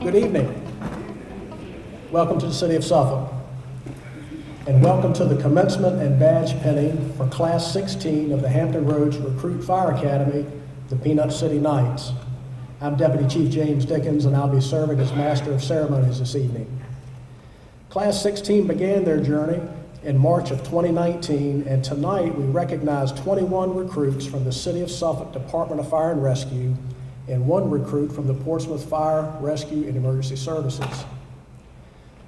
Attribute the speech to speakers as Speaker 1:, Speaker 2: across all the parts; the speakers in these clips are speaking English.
Speaker 1: Good evening. Welcome to the City of Suffolk. And welcome to the commencement and badge pinning for Class 16 of the Hampton Roads Recruit Fire Academy, the Peanut City Knights. I'm Deputy Chief James Dickens, and I'll be serving as Master of Ceremonies this evening. Class 16 began their journey in March of 2019, and tonight we recognize 21 recruits from the City of Suffolk Department of Fire and Rescue and 1 recruit from the Portsmouth Fire, Rescue, and Emergency Services.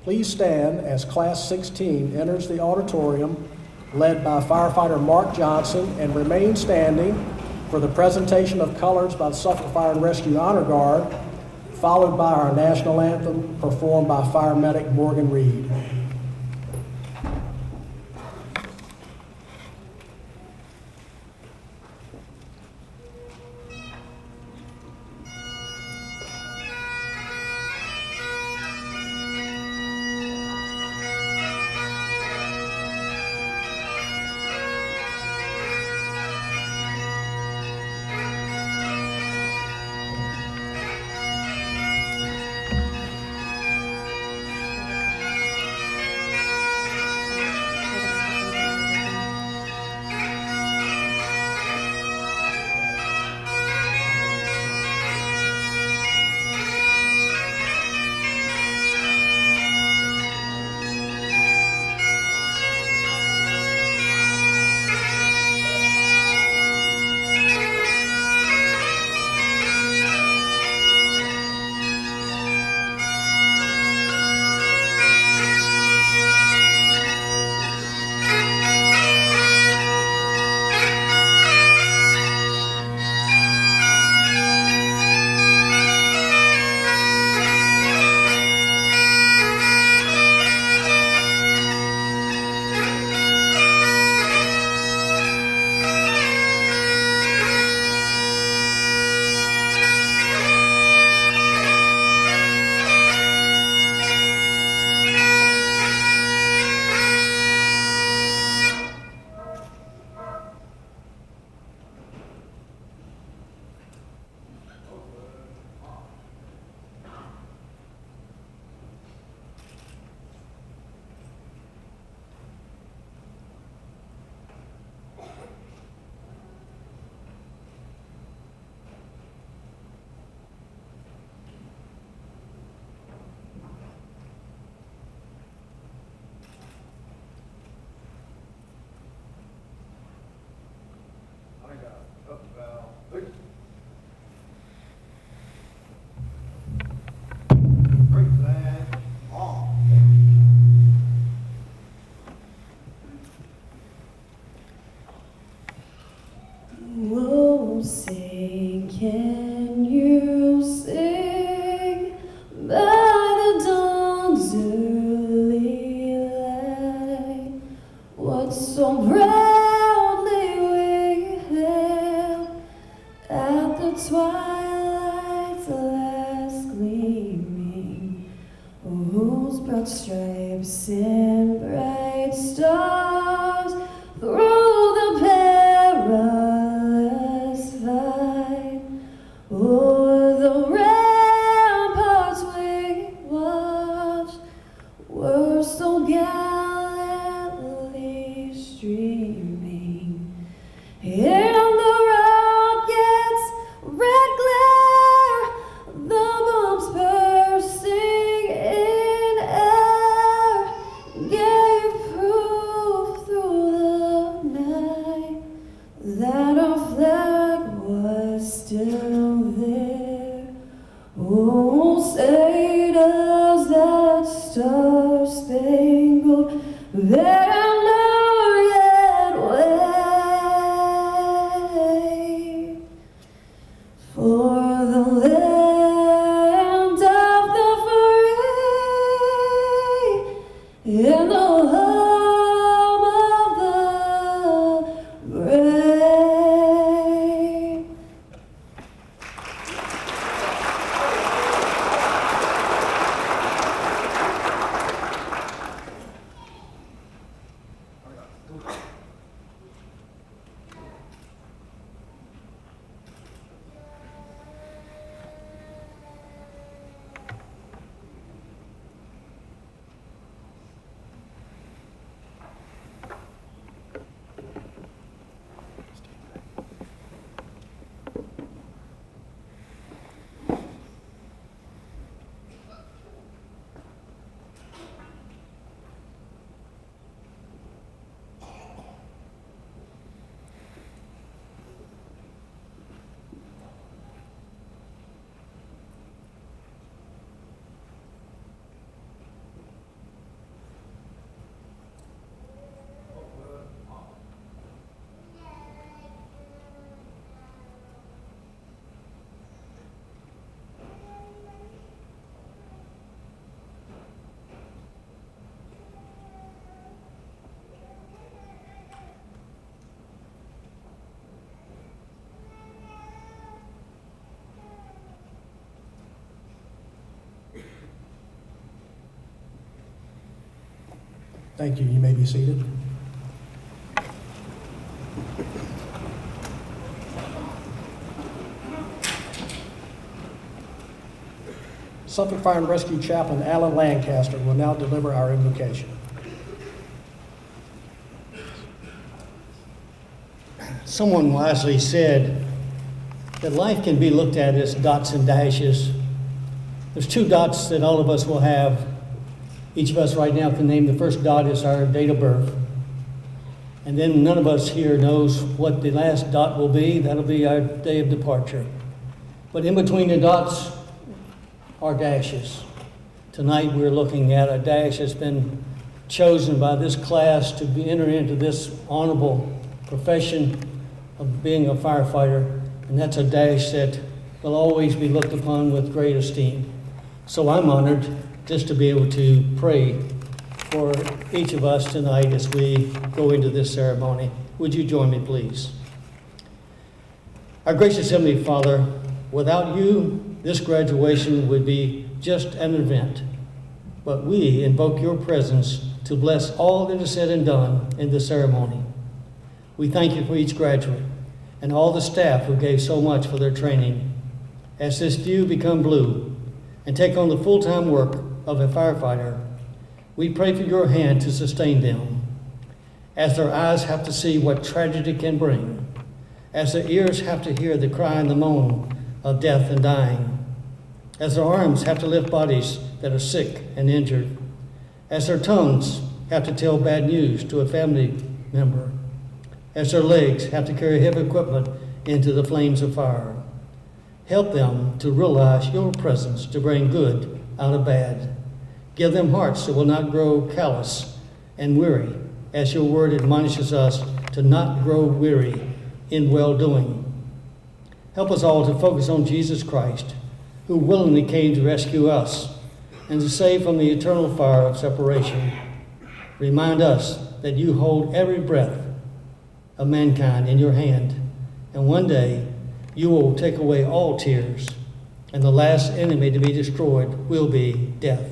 Speaker 1: Please stand as Class 16 enters the auditorium, led by firefighter Mark Johnson, and remain standing for the presentation of colors by the Suffolk Fire and Rescue Honor Guard, followed by our national anthem performed by fire medic Morgan Reed. Thank you. You may be seated. Suffolk Fire and Rescue Chaplain Alan Lancaster will now deliver our invocation.
Speaker 2: Someone wisely said that life can be looked at as dots and dashes. There's two dots that all of us will have. Each of us right now can name the first dot is our date of birth. And then none of us here knows what the last dot will be. That'll be our day of departure. But in between the dots are dashes. Tonight we're looking at a dash that's been chosen by this class to enter into this honorable profession of being a firefighter, and that's a dash that will always be looked upon with great esteem. So I'm honored just to be able to pray for each of us tonight as we go into this ceremony. Would you join me, please? Our gracious Heavenly Father, without you, this graduation would be just an event, but we invoke your presence to bless all that is said and done in the ceremony. We thank you for each graduate and all the staff who gave so much for their training. As this few become blue and take on the full-time work of a firefighter, we pray for your hand to sustain them. As their eyes have to see what tragedy can bring, as their ears have to hear the cry and the moan of death and dying, as their arms have to lift bodies that are sick and injured, as their tongues have to tell bad news to a family member, as their legs have to carry heavy equipment into the flames of fire. Help them to realize your presence to bring good out of bad. Give them hearts that will not grow callous and weary, as your word admonishes us to not grow weary in well-doing. Help us all to focus on Jesus Christ, who willingly came to rescue us and to save from the eternal fire of separation. Remind us that you hold every breath of mankind in your hand, and one day you will take away all tears, and the last enemy to be destroyed will be death.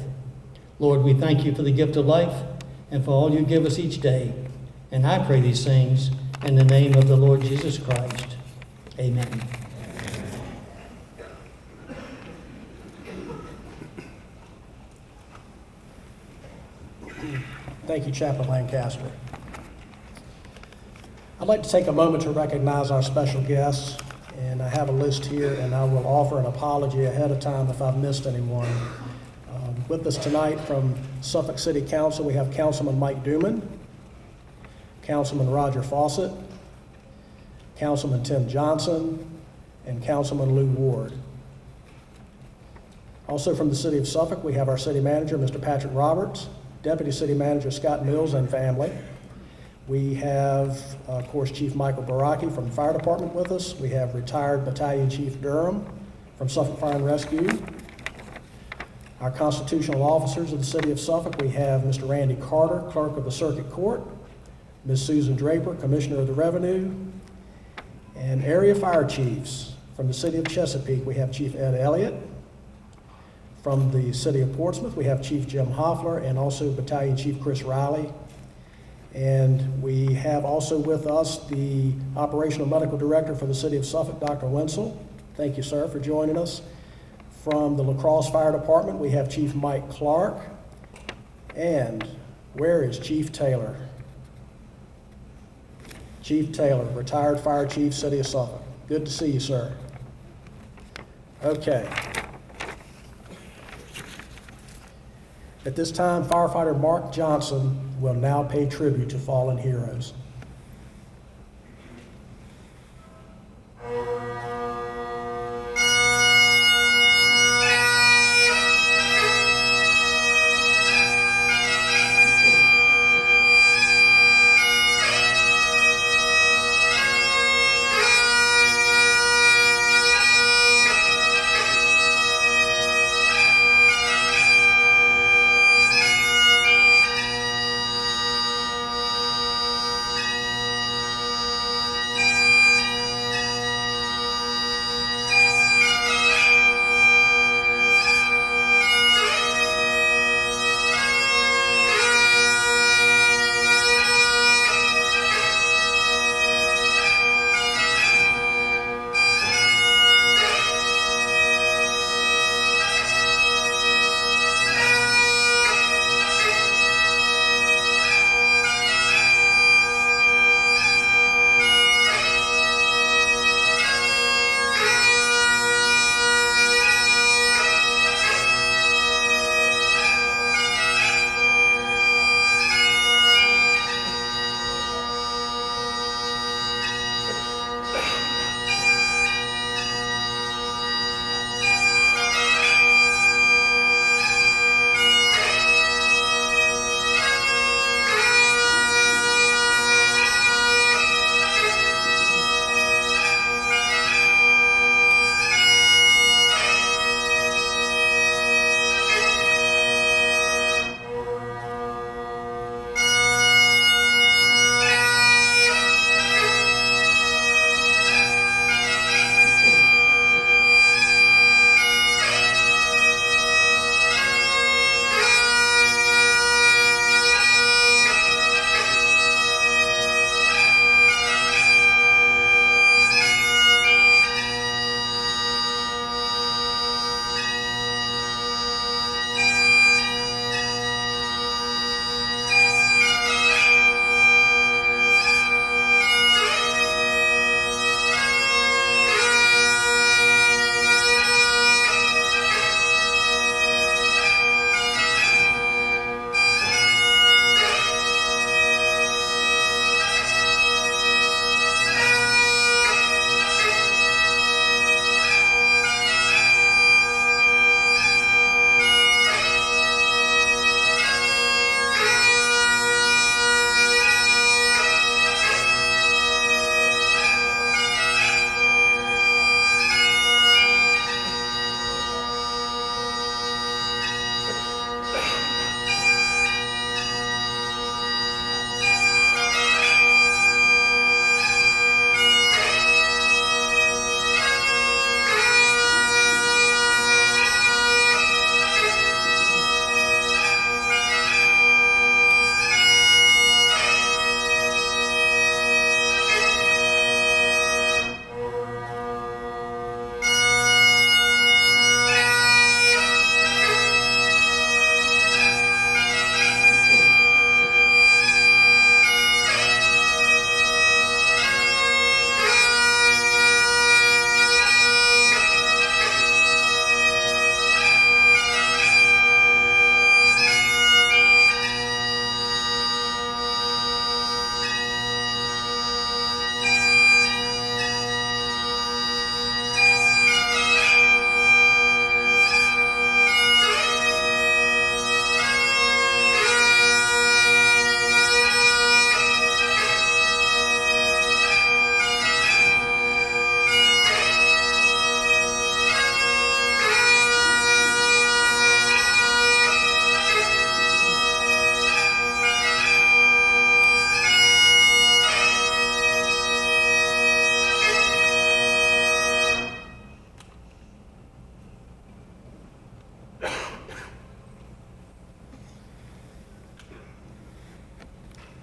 Speaker 2: Lord, we thank you for the gift of life and for all you give us each day, and I pray these things in the name of the Lord Jesus Christ. Amen.
Speaker 1: Thank you, Chaplain Lancaster. I'd like to take a moment to recognize our special guests, and I have a list here, and I will offer an apology ahead of time if I've missed anyone. With us tonight from Suffolk City Council, we have Councilman Mike Duman, Councilman Roger Fawcett, Councilman Tim Johnson, and Councilman Lou Ward. Also from the City of Suffolk, we have our City Manager, Mr. Patrick Roberts, Deputy City Manager Scott Mills and family. We have, of course, Chief Michael Baraki from the Fire Department with us. We have retired Battalion Chief Durham from Suffolk Fire and Rescue. Our constitutional officers of the City of Suffolk, we have Mr. Randy Carter, Clerk of the Circuit Court, Ms. Susan Draper, Commissioner of the Revenue, and area fire chiefs. From the City of Chesapeake, we have Chief Ed Elliott. From the City of Portsmouth, we have Chief Jim Hoffler and also Battalion Chief Chris Riley. And we have also with us the Operational Medical Director for the City of Suffolk, Dr. Wenzel. Thank you, sir, for joining us. From the La Crosse Fire Department, we have Chief Mike Clark. And where is Chief Taylor? Chief Taylor, retired Fire Chief, City of Suffolk. Good to see you, sir. Okay. At this time, firefighter Mark Johnson will now pay tribute to fallen heroes.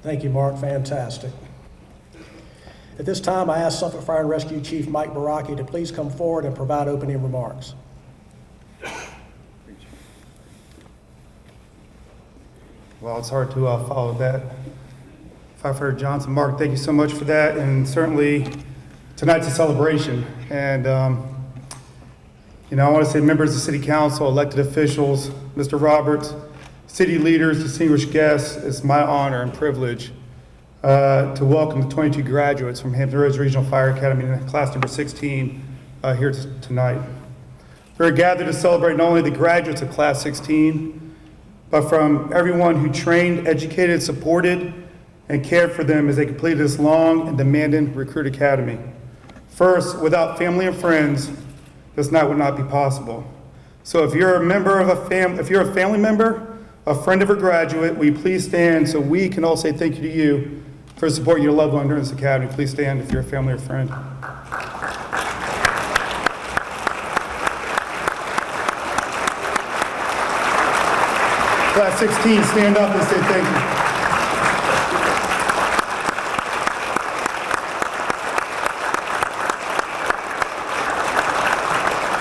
Speaker 1: Thank you, Mark. Fantastic. At this time, I ask Suffolk Fire and Rescue Chief Mike Baraki to please come forward and provide opening remarks.
Speaker 3: Well, it's hard to follow that. Firefighter Johnson, Mark, thank you so much for that. And certainly tonight's a celebration. And, I want to say members of City Council, elected officials, Mr. Roberts, city leaders, distinguished guests, it's my honor and privilege to welcome the 22 graduates from Hampton Roads Regional Fire Academy in class number 16 here tonight. We're gathered to celebrate not only the graduates of class 16, but from everyone who trained, educated, supported, and cared for them as they completed this long and demanding recruit academy. First, without family and friends, this night would not be possible. So if you're a member of if you're a family member, a friend of a graduate, will you please stand so we can all say thank you to you for supporting your loved one during this academy. Please stand if you're a family or friend. Class 16, stand up and say thank you.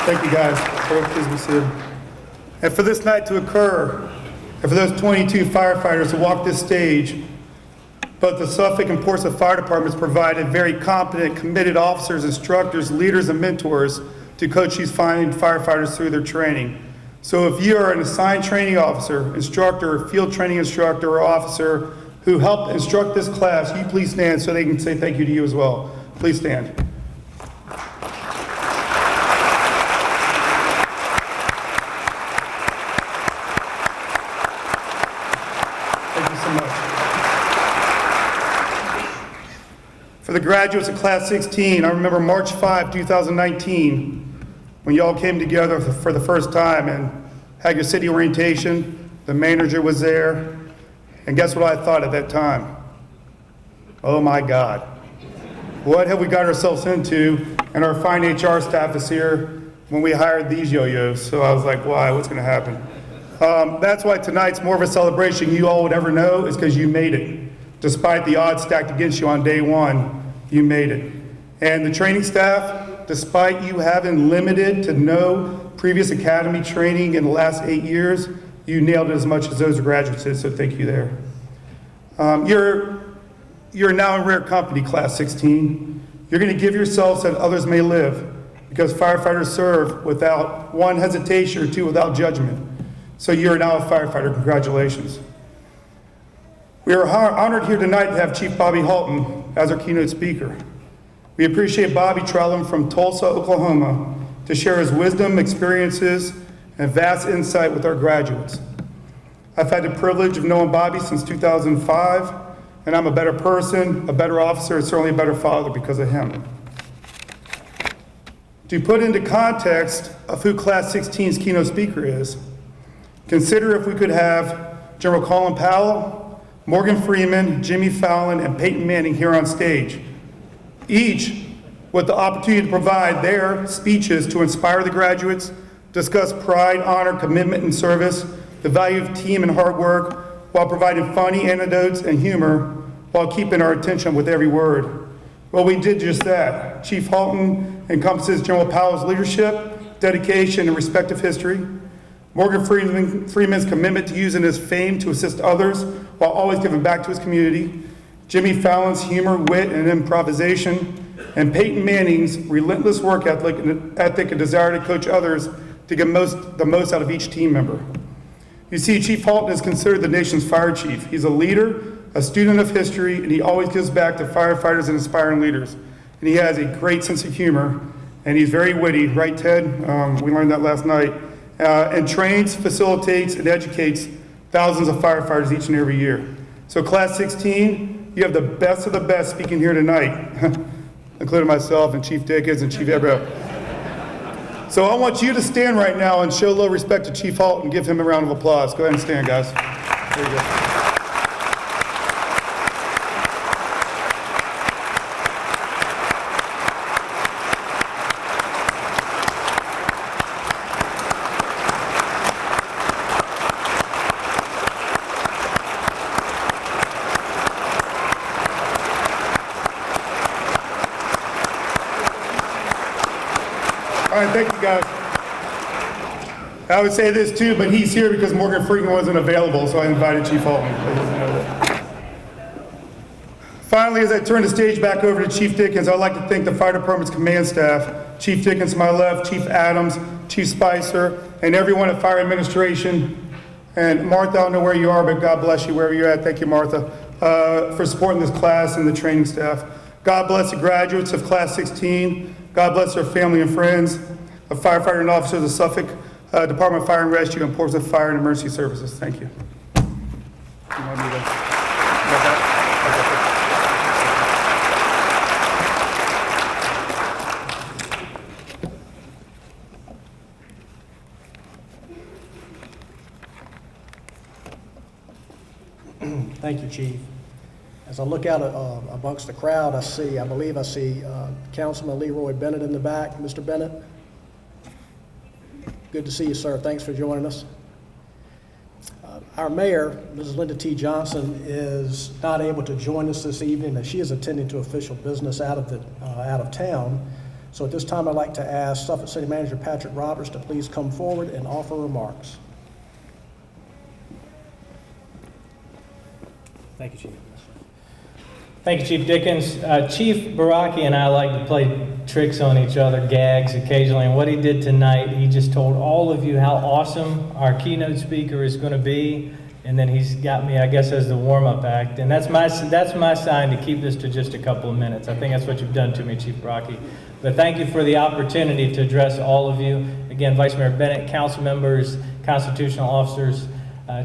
Speaker 3: Thank you, guys. Please be seated. And for this night to occur, and for those 22 firefighters to walk this stage, both the Suffolk and Portsmouth Fire Departments provided very competent, committed officers, instructors, leaders, and mentors to coach these fine firefighters through their training. So if you are an assigned training officer, instructor, field training instructor, or officer who helped instruct this class, you please stand so they can say thank you to you as well. Please stand. For the graduates of class 16, I remember March 5, 2019, when y'all came together for the first time and had your city orientation. The manager was there. And guess what I thought at that time? Oh my God. What have we got ourselves into? And our fine HR staff is here when we hired these yo-yos. So I was like, why? What's going to happen? That's why tonight's more of a celebration you all would ever know, is because you made it. Despite the odds stacked against you on day one, you made it. And the training staff, despite you having limited to no previous academy training in the last 8 years, you nailed it as much as those graduates did, so thank you there. You're now in rare company, class 16. You're gonna give yourselves that others may live, because firefighters serve without one hesitation or two without judgment. So you're now a firefighter, congratulations. We are honored here tonight to have Chief Bobby Halton as our keynote speaker. We appreciate Bobby traveling from Tulsa, Oklahoma to share his wisdom, experiences, and vast insight with our graduates. I've had the privilege of knowing Bobby since 2005, and I'm a better person, a better officer, and certainly a better father because of him. To put into context of who Class 16's keynote speaker is, consider if we could have General Colin Powell, Morgan Freeman, Jimmy Fallon, and Peyton Manning here on stage, each with the opportunity to provide their speeches to inspire the graduates, discuss pride, honor, commitment, and service, the value of team and hard work, while providing funny anecdotes and humor, while keeping our attention with every word. Well, we did just that. Chief Halton encompasses General Powell's leadership, dedication, and respect of history. Morgan Freeman's commitment to using his fame to assist others while always giving back to his community. Jimmy Fallon's humor, wit, and improvisation. And Peyton Manning's relentless work ethic and desire to coach others to get the most out of each team member. You see, Chief Halton is considered the nation's fire chief. He's a leader, a student of history, and he always gives back to firefighters and inspiring leaders. And he has a great sense of humor, and he's very witty, right, Ted? We learned that last night. And trains, facilitates, and educates thousands of firefighters each and every year. So class 16, you have the best of the best speaking here tonight, including myself and Chief Dickens and Chief Ebro. So I want you to stand right now and show a little respect to Chief Halt and give him a round of applause. Go ahead and stand, guys. There you go. right, thank you, guys. I would say this too, but he's here because Morgan Freeman wasn't available, so I invited Chief Holton. Finally, as I turn the stage back over to Chief Dickens, I'd like to thank the fire department's command staff, Chief Dickens to my left, Chief Adams, Chief Spicer, and everyone at Fire Administration. And Martha, I don't know where you are, but God bless you wherever you're at. Thank you, Martha, for supporting this class and the training staff. God bless the graduates of Class 16. God bless their family and friends, the firefighter and officers of Suffolk Department of Fire and Rescue and Portsmouth Fire and Emergency Services. Thank you.
Speaker 1: Thank you, Chief. As I look out amongst the crowd, I believe I see Councilman Leroy Bennett in the back. Mr. Bennett? Good to see you, sir. Thanks for joining us. Our mayor, Mrs. Linda T. Johnson, is not able to join us this evening, as she is attending to official business out of town. So at this time, I'd like to ask Suffolk City Manager Patrick Roberts to please come forward and offer remarks.
Speaker 4: Thank you, Chief. Thank you, Chief Dickens. Chief Baraki and I like to play tricks on each other, gags occasionally, and what he did tonight, he just told all of you how awesome our keynote speaker is going to be, and then he's got me, I guess, as the warm-up act, and that's my sign to keep this to just a couple of minutes. I think that's what you've done to me, Chief Baraki. But thank you for the opportunity to address all of you. Again, Vice Mayor Bennett, council members, constitutional officers,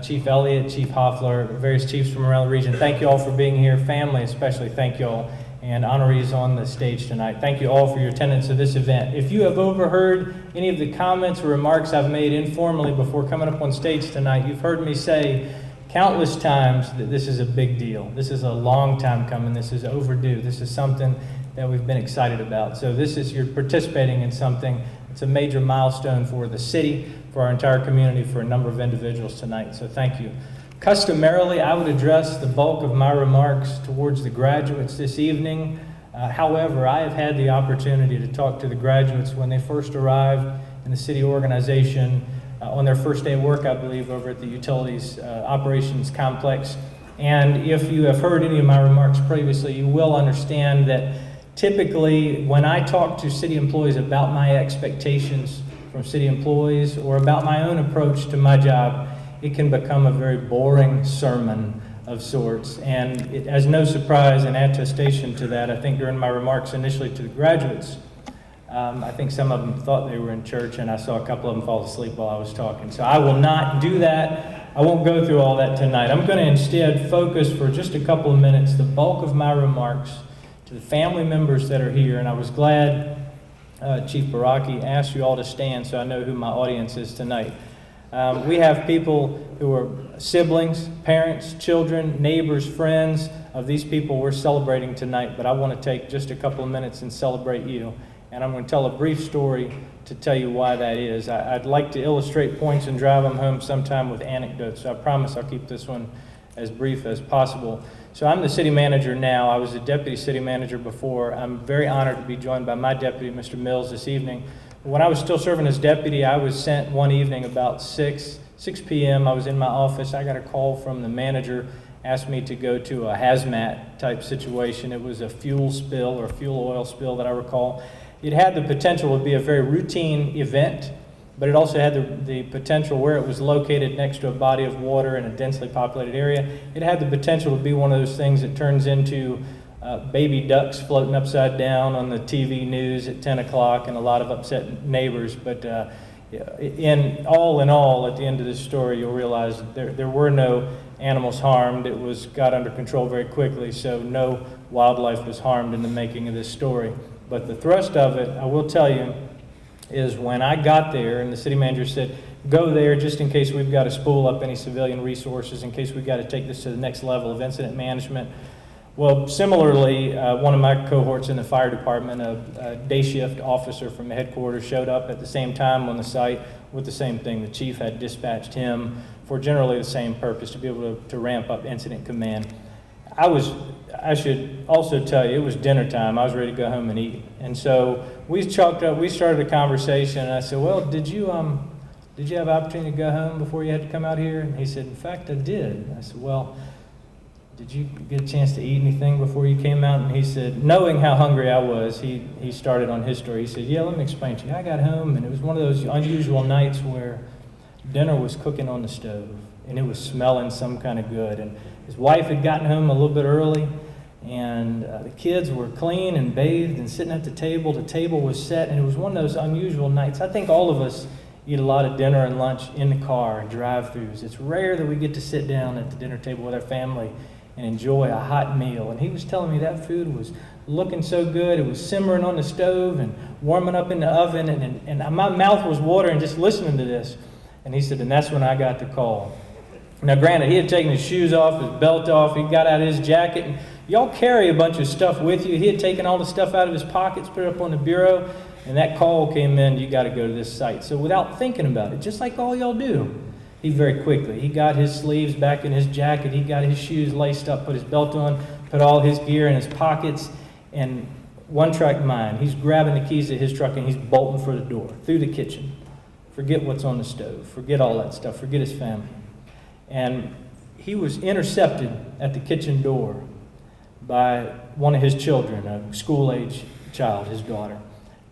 Speaker 4: Chief Elliott, Chief Hoffler, various chiefs from around the region. Thank you all for being here. Family especially, thank you all. And honorees on the stage tonight. Thank you all for your attendance to this event. If you have overheard any of the comments or remarks I've made informally before coming up on stage tonight, you've heard me say countless times that this is a big deal. This is a long time coming. This is overdue. This is something that we've been excited about. So you're participating in something. It's a major milestone for the city, for our entire community, for a number of individuals tonight. So thank you. Customarily, I would address the bulk of my remarks towards the graduates this evening. However, I have had the opportunity to talk to the graduates when they first arrived in the city organization on their first day of work, I believe, over at the Utilities Operations Complex. And if you have heard any of my remarks previously, you will understand that typically when I talk to city employees about my expectations from city employees or about my own approach to my job, it can become a very boring sermon of sorts. And as no surprise and attestation to that, I think during my remarks initially to the graduates, I think some of them thought they were in church, and I saw a couple of them fall asleep while I was talking. So I will not do that. I won't go through all that tonight. I'm going to instead focus for just a couple of minutes the bulk of my remarks to the family members that are here. And I was glad Chief Baraki asked you all to stand so I know who my audience is tonight. We have people who are siblings, parents, children, neighbors, friends of these people we're celebrating tonight, but I want to take just a couple of minutes and celebrate you. And I'm going to tell a brief story to tell you why that is. I'd like to illustrate points and drive them home sometime with anecdotes, so I promise I'll keep this one as brief as possible. So I'm the city manager now. I was the deputy city manager before. I'm very honored to be joined by my deputy, Mr. Mills, this evening. When I was still serving as deputy, I was sent one evening about 6 p.m. I was in my office. I got a call from the manager, asked me to go to a hazmat type situation. It was a fuel spill or fuel oil spill that I recall. It had the potential to be a very routine event, but it also had the potential, where it was located next to a body of water in a densely populated area, it had the potential to be one of those things that turns into baby ducks floating upside down on the TV news at 10 o'clock and a lot of upset neighbors. But in all, at the end of this story, you'll realize there were no animals harmed. It got under control very quickly, so no wildlife was harmed in the making of this story. But the thrust of it, I will tell you, is when I got there and the city manager said, go there just in case we've got to spool up any civilian resources, in case we've got to take this to the next level of incident management. Well, similarly, one of my cohorts in the fire department, a day shift officer from the headquarters, showed up at the same time on the site with the same thing. The chief had dispatched him for generally the same purpose, to be able to ramp up incident command. I was I should also tell you, it was dinner time. I was ready to go home and eat. And so we started a conversation, and I said, well, did you have opportunity to go home before you had to come out here? And he said, in fact, I did. I said, well, did you get a chance to eat anything before you came out? And he said, knowing how hungry I was, he started on his story. He said, yeah, let me explain to you. I got home, and it was one of those unusual nights where dinner was cooking on the stove, and it was smelling some kind of good. And his wife had gotten home a little bit early, and the kids were clean and bathed and sitting at the table. The table was set, and it was one of those unusual nights. I think all of us eat a lot of dinner and lunch in the car and drive-thrus. It's rare that we get to sit down at the dinner table with our family and enjoy a hot meal. And he was telling me that food was looking so good. It was simmering on the stove and warming up in the oven, and my mouth was watering just listening to this. And he said, and that's when I got the call. Now, granted, he had taken his shoes off, his belt off, he got out his jacket, and y'all carry a bunch of stuff with you. He had taken all the stuff out of his pockets, put it up on the bureau, and that call came in, you got to go to this site. So without thinking about it, just like all y'all do, he very quickly, he got his sleeves back in his jacket, he got his shoes laced up, put his belt on, put all his gear in his pockets, and one-track mind, he's grabbing the keys to his truck and he's bolting for the door, through the kitchen. Forget what's on the stove, forget all that stuff, forget his family. And he was intercepted at the kitchen door by one of his children, a school-age child, his daughter.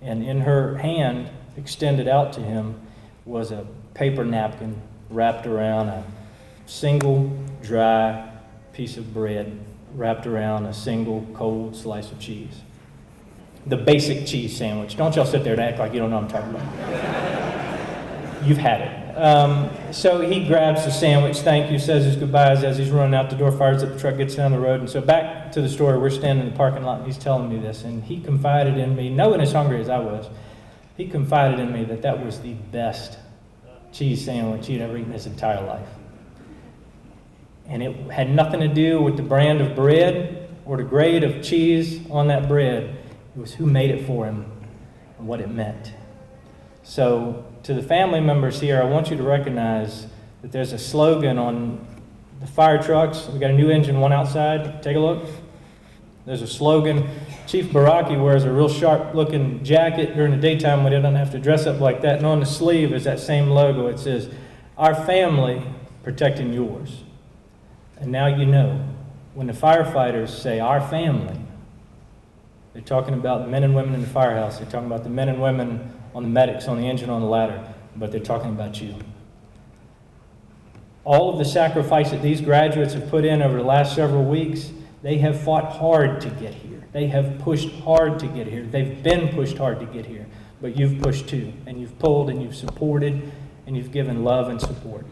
Speaker 4: And in her hand, extended out to him, was a paper napkin wrapped around a single dry piece of bread, wrapped around a single cold slice of cheese. The basic cheese sandwich. Don't y'all sit there and act like you don't know what I'm talking about. You've had it. So he grabs the sandwich, thank you, says his goodbyes as he's running out the door, fires up the truck, gets down the road. And so back to the story, we're standing in the parking lot and he's telling me this. And he confided in me, knowing as hungry as I was, he confided in me that that was the best cheese sandwich he'd ever eaten in his entire life. And it had nothing to do with the brand of bread or the grade of cheese on that bread. It was who made it for him and what it meant. So to the family members here, I want you to recognize that there's a slogan on the fire trucks. We got a new engine, one outside. Take a look. There's a slogan. Chief Baraki wears a real sharp-looking jacket during the daytime when he doesn't have to dress up like that. And on the sleeve is that same logo. It says, "Our family protecting yours." And now you know, when the firefighters say "our family," they're talking about the men and women in the firehouse. They're talking about the men and women on the medics, on the engine, on the ladder, but they're talking about you. All of the sacrifice that these graduates have put in over the last several weeks, they have fought hard to get here. They have pushed hard to get here. They've been pushed hard to get here, but you've pushed too, and you've pulled, and you've supported, and you've given love and support.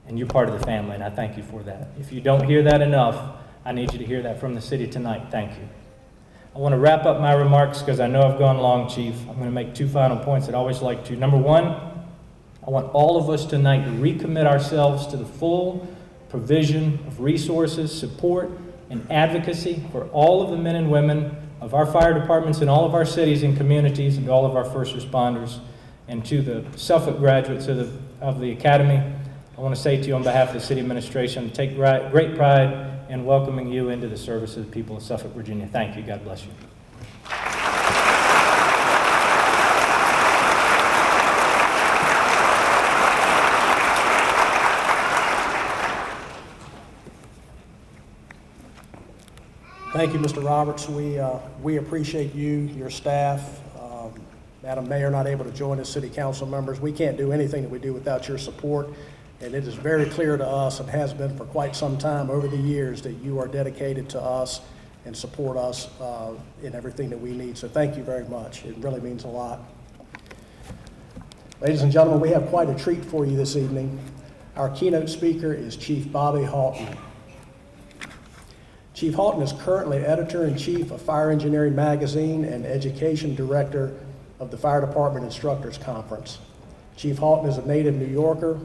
Speaker 4: And you're part of the family, and I thank you for that. If you don't hear that enough, I need you to hear that from the city tonight. Thank you. I want to wrap up my remarks because I know I've gone long, Chief. I'm going to make 2 final points that I always like to. Number one, I want all of us tonight to recommit ourselves to the full provision of resources, support, and advocacy for all of the men and women of our fire departments in all of our cities and communities, and all of our first responders, and to the Suffolk graduates of the Academy. I want to say to you on behalf of the city administration, take great pride in welcoming you into the service of the people of Suffolk, Virginia. Thank you. God bless you.
Speaker 1: Thank you, Mr. Roberts. We appreciate you, your staff. Madam Mayor, not able to join as city council members. We can't do anything that we do without your support. And it is very clear to us, and has been for quite some time over the years, that you are dedicated to us and support us in everything that we need. So thank you very much. It really means a lot. Ladies and gentlemen, we have quite a treat for you this evening. Our keynote speaker is Chief Bobby Halton. Chief Halton is currently Editor-in-Chief of Fire Engineering Magazine and Education Director of the Fire Department Instructors Conference. Chief Halton is a native New Yorker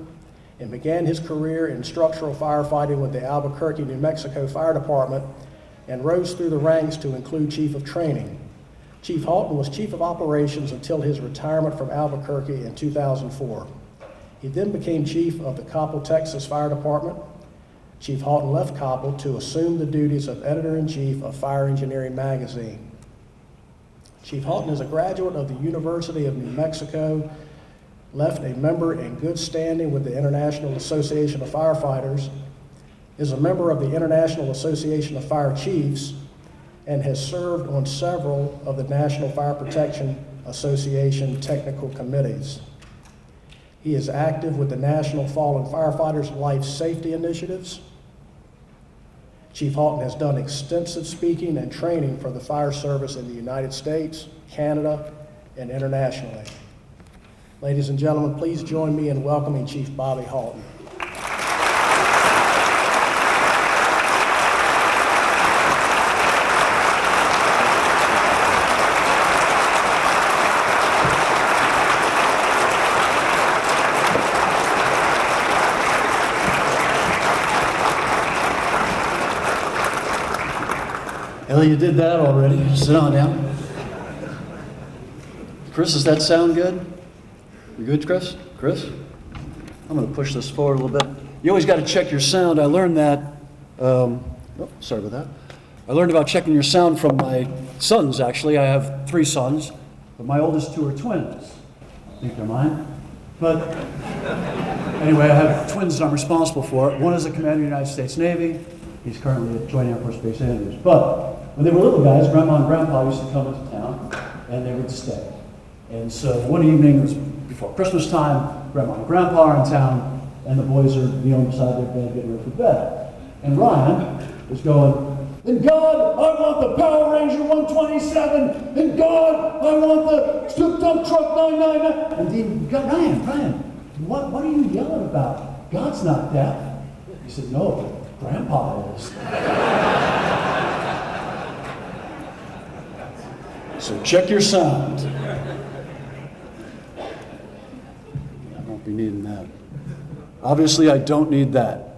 Speaker 1: and began his career in structural firefighting with the Albuquerque, New Mexico Fire Department, and rose through the ranks to include Chief of Training. Chief Halton was Chief of Operations until his retirement from Albuquerque in 2004. He then became Chief of the Coppell, Texas Fire Department. Chief Halton left Coppell to assume the duties of editor-in-chief of Fire Engineering magazine. Chief Halton is a graduate of the University of New Mexico, left a member in good standing with the International Association of Firefighters, is a member of the International Association of Fire Chiefs, and has served on several of the National Fire Protection Association technical committees. He is active with the National Fallen Firefighters Life Safety Initiatives. Chief Halton has done extensive speaking and training for the fire service in the United States, Canada, and internationally. Ladies and gentlemen, please join me in welcoming Chief Bobby Halton.
Speaker 5: Well, you did that already. Sit on down. Chris, does that sound good? You good, Chris? Chris? I'm going to push this forward a little bit. You always got to check your sound. I learned that. Sorry about that. I learned about checking your sound from my sons, actually. I have 3 sons, but my oldest 2 are twins. I think they're mine. But anyway, I have twins that I'm responsible for. One is a commander of the United States Navy. He's currently at Joint Air Force Base Andrews. But when they were little guys, Grandma and Grandpa used to come into town, and they would stay. And so one evening, it was before Christmas time, Grandma and Grandpa are in town, and the boys are beside their bed getting ready for bed. And Ryan is going, "In God, I want the Power Ranger 127. In God, I want the Scoop Dump Truck 999. And Dean, Ryan, what are you yelling about? God's not deaf." He said, "No, Grandpa is." So check your sound. I won't be needing that. Obviously, I don't need that.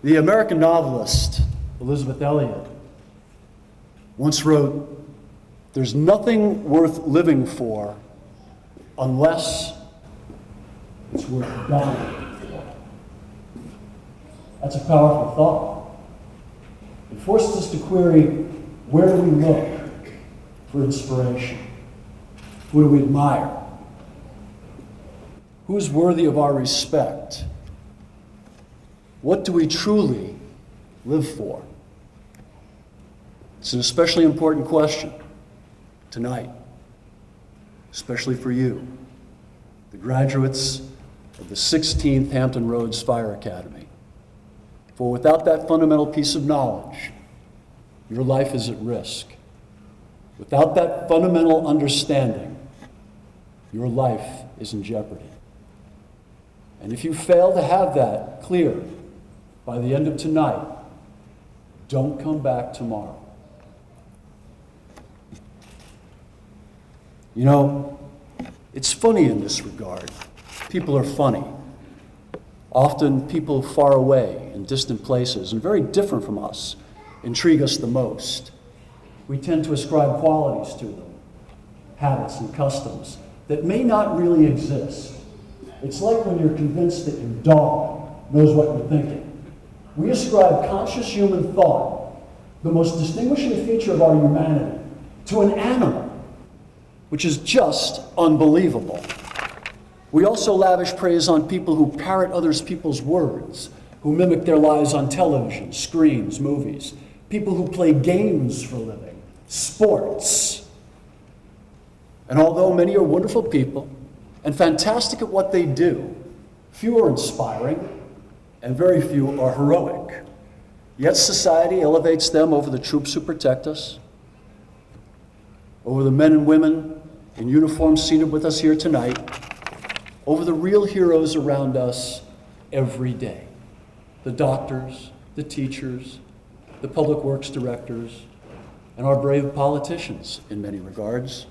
Speaker 5: The American novelist Elizabeth Elliot once wrote, "There's nothing worth living for unless it's worth dying for." That's a powerful thought. It forces us to query, where do we look for inspiration? Who do we admire? Who is worthy of our respect? What do we truly live for? It's an especially important question tonight, especially for you, the graduates of the 16th Hampton Roads Fire Academy. For without that fundamental piece of knowledge, your life is at risk. Without that fundamental understanding, your life is in jeopardy. And if you fail to have that clear by the end of tonight, don't come back tomorrow. You know, it's funny in this regard. People are funny. Often people far away in distant places and very different from us intrigue us the most. We tend to ascribe qualities to them, habits and customs that may not really exist. It's like when you're convinced that your dog knows what you're thinking. We ascribe conscious human thought, the most distinguishing feature of our humanity, to an animal, which is just unbelievable. We also lavish praise on people who parrot other people's words, who mimic their lives on television, screens, movies, people who play games for a living, sports. And although many are wonderful people and fantastic at what they do, few are inspiring and very few are heroic. Yet society elevates them over the troops who protect us, over the men and women in uniform seated with us here tonight, over the real heroes around us every day. The doctors, the teachers, the public works directors, and our brave politicians in many regards.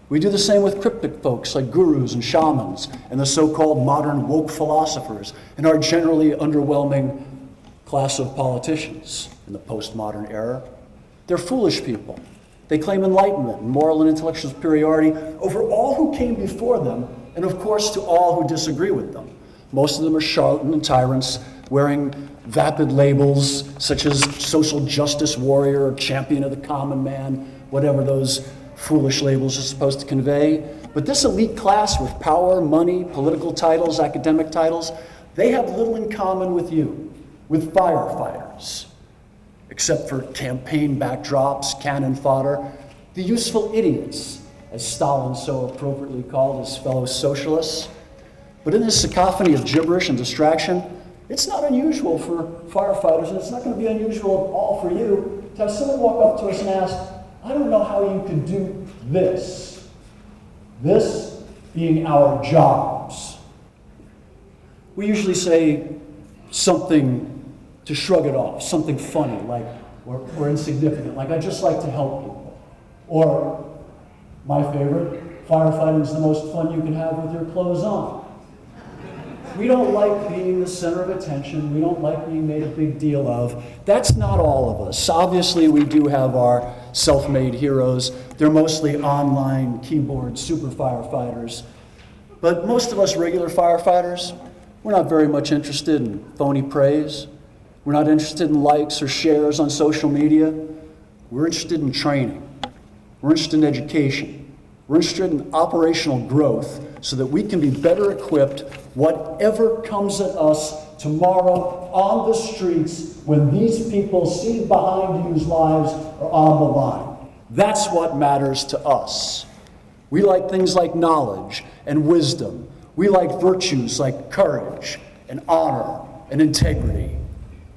Speaker 5: We do the same with cryptic folks like gurus and shamans and the so-called modern woke philosophers and our generally underwhelming class of politicians in the postmodern era. They're foolish people. They claim enlightenment and moral and intellectual superiority over all who came before them and, of course, to all who disagree with them. Most of them are charlatan and tyrants wearing vapid labels such as social justice warrior or champion of the common man, whatever those foolish labels are supposed to convey. But this elite class with power, money, political titles, academic titles, they have little in common with you, with firefighters, except for campaign backdrops, cannon fodder, the useful idiots, as Stalin so appropriately called his fellow socialists. But in this cacophony of gibberish and distraction, it's not unusual for firefighters, and it's not going to be unusual at all for you, to have someone walk up to us and ask, I don't know how you could do this. This being our jobs. We usually say something to shrug it off, something funny, like we're insignificant, like I just like to help people. Or, my favorite, firefighting is the most fun you can have with your clothes on. We don't like being the center of attention. We don't like being made a big deal of. That's not all of us. Obviously, we do have our self-made heroes. They're mostly online keyboard super firefighters. But most of us regular firefighters, we're not very much interested in phony praise. We're not interested in likes or shares on social media. We're interested in training. We're interested in education. We're interested in operational growth so that we can be better equipped whatever comes at us tomorrow on the streets when these people seated behind you's lives are on the line. That's what matters to us. We like things like knowledge and wisdom. We like virtues like courage and honor and integrity.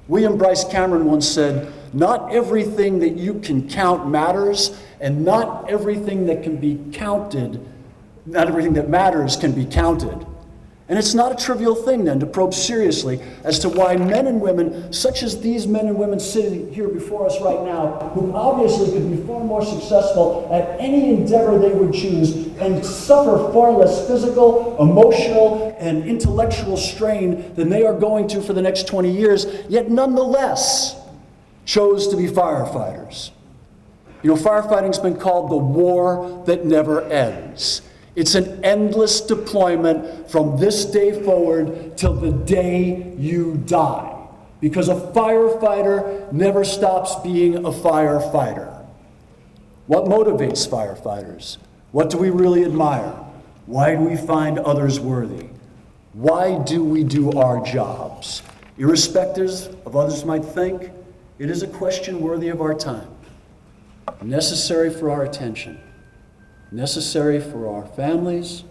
Speaker 5: William Bryce Cameron once said, "Not everything that you can count matters, and not everything that can be counted, not everything that matters can be counted." And it's not a trivial thing then to probe seriously as to why men and women, such as these men and women sitting here before us right now, who obviously could be far more successful at any endeavor they would choose and suffer far less physical, emotional, and intellectual strain than they are going to for the next 20 years, yet nonetheless chose to be firefighters. You know, firefighting's been called the war that never ends. It's an endless deployment from this day forward till the day you die. Because a firefighter never stops being a firefighter. What motivates firefighters? What do we really admire? Why do we find others worthy? Why do we do our jobs? Irrespective of others might think, it is a question worthy of our time. Necessary for our attention. Necessary for our families,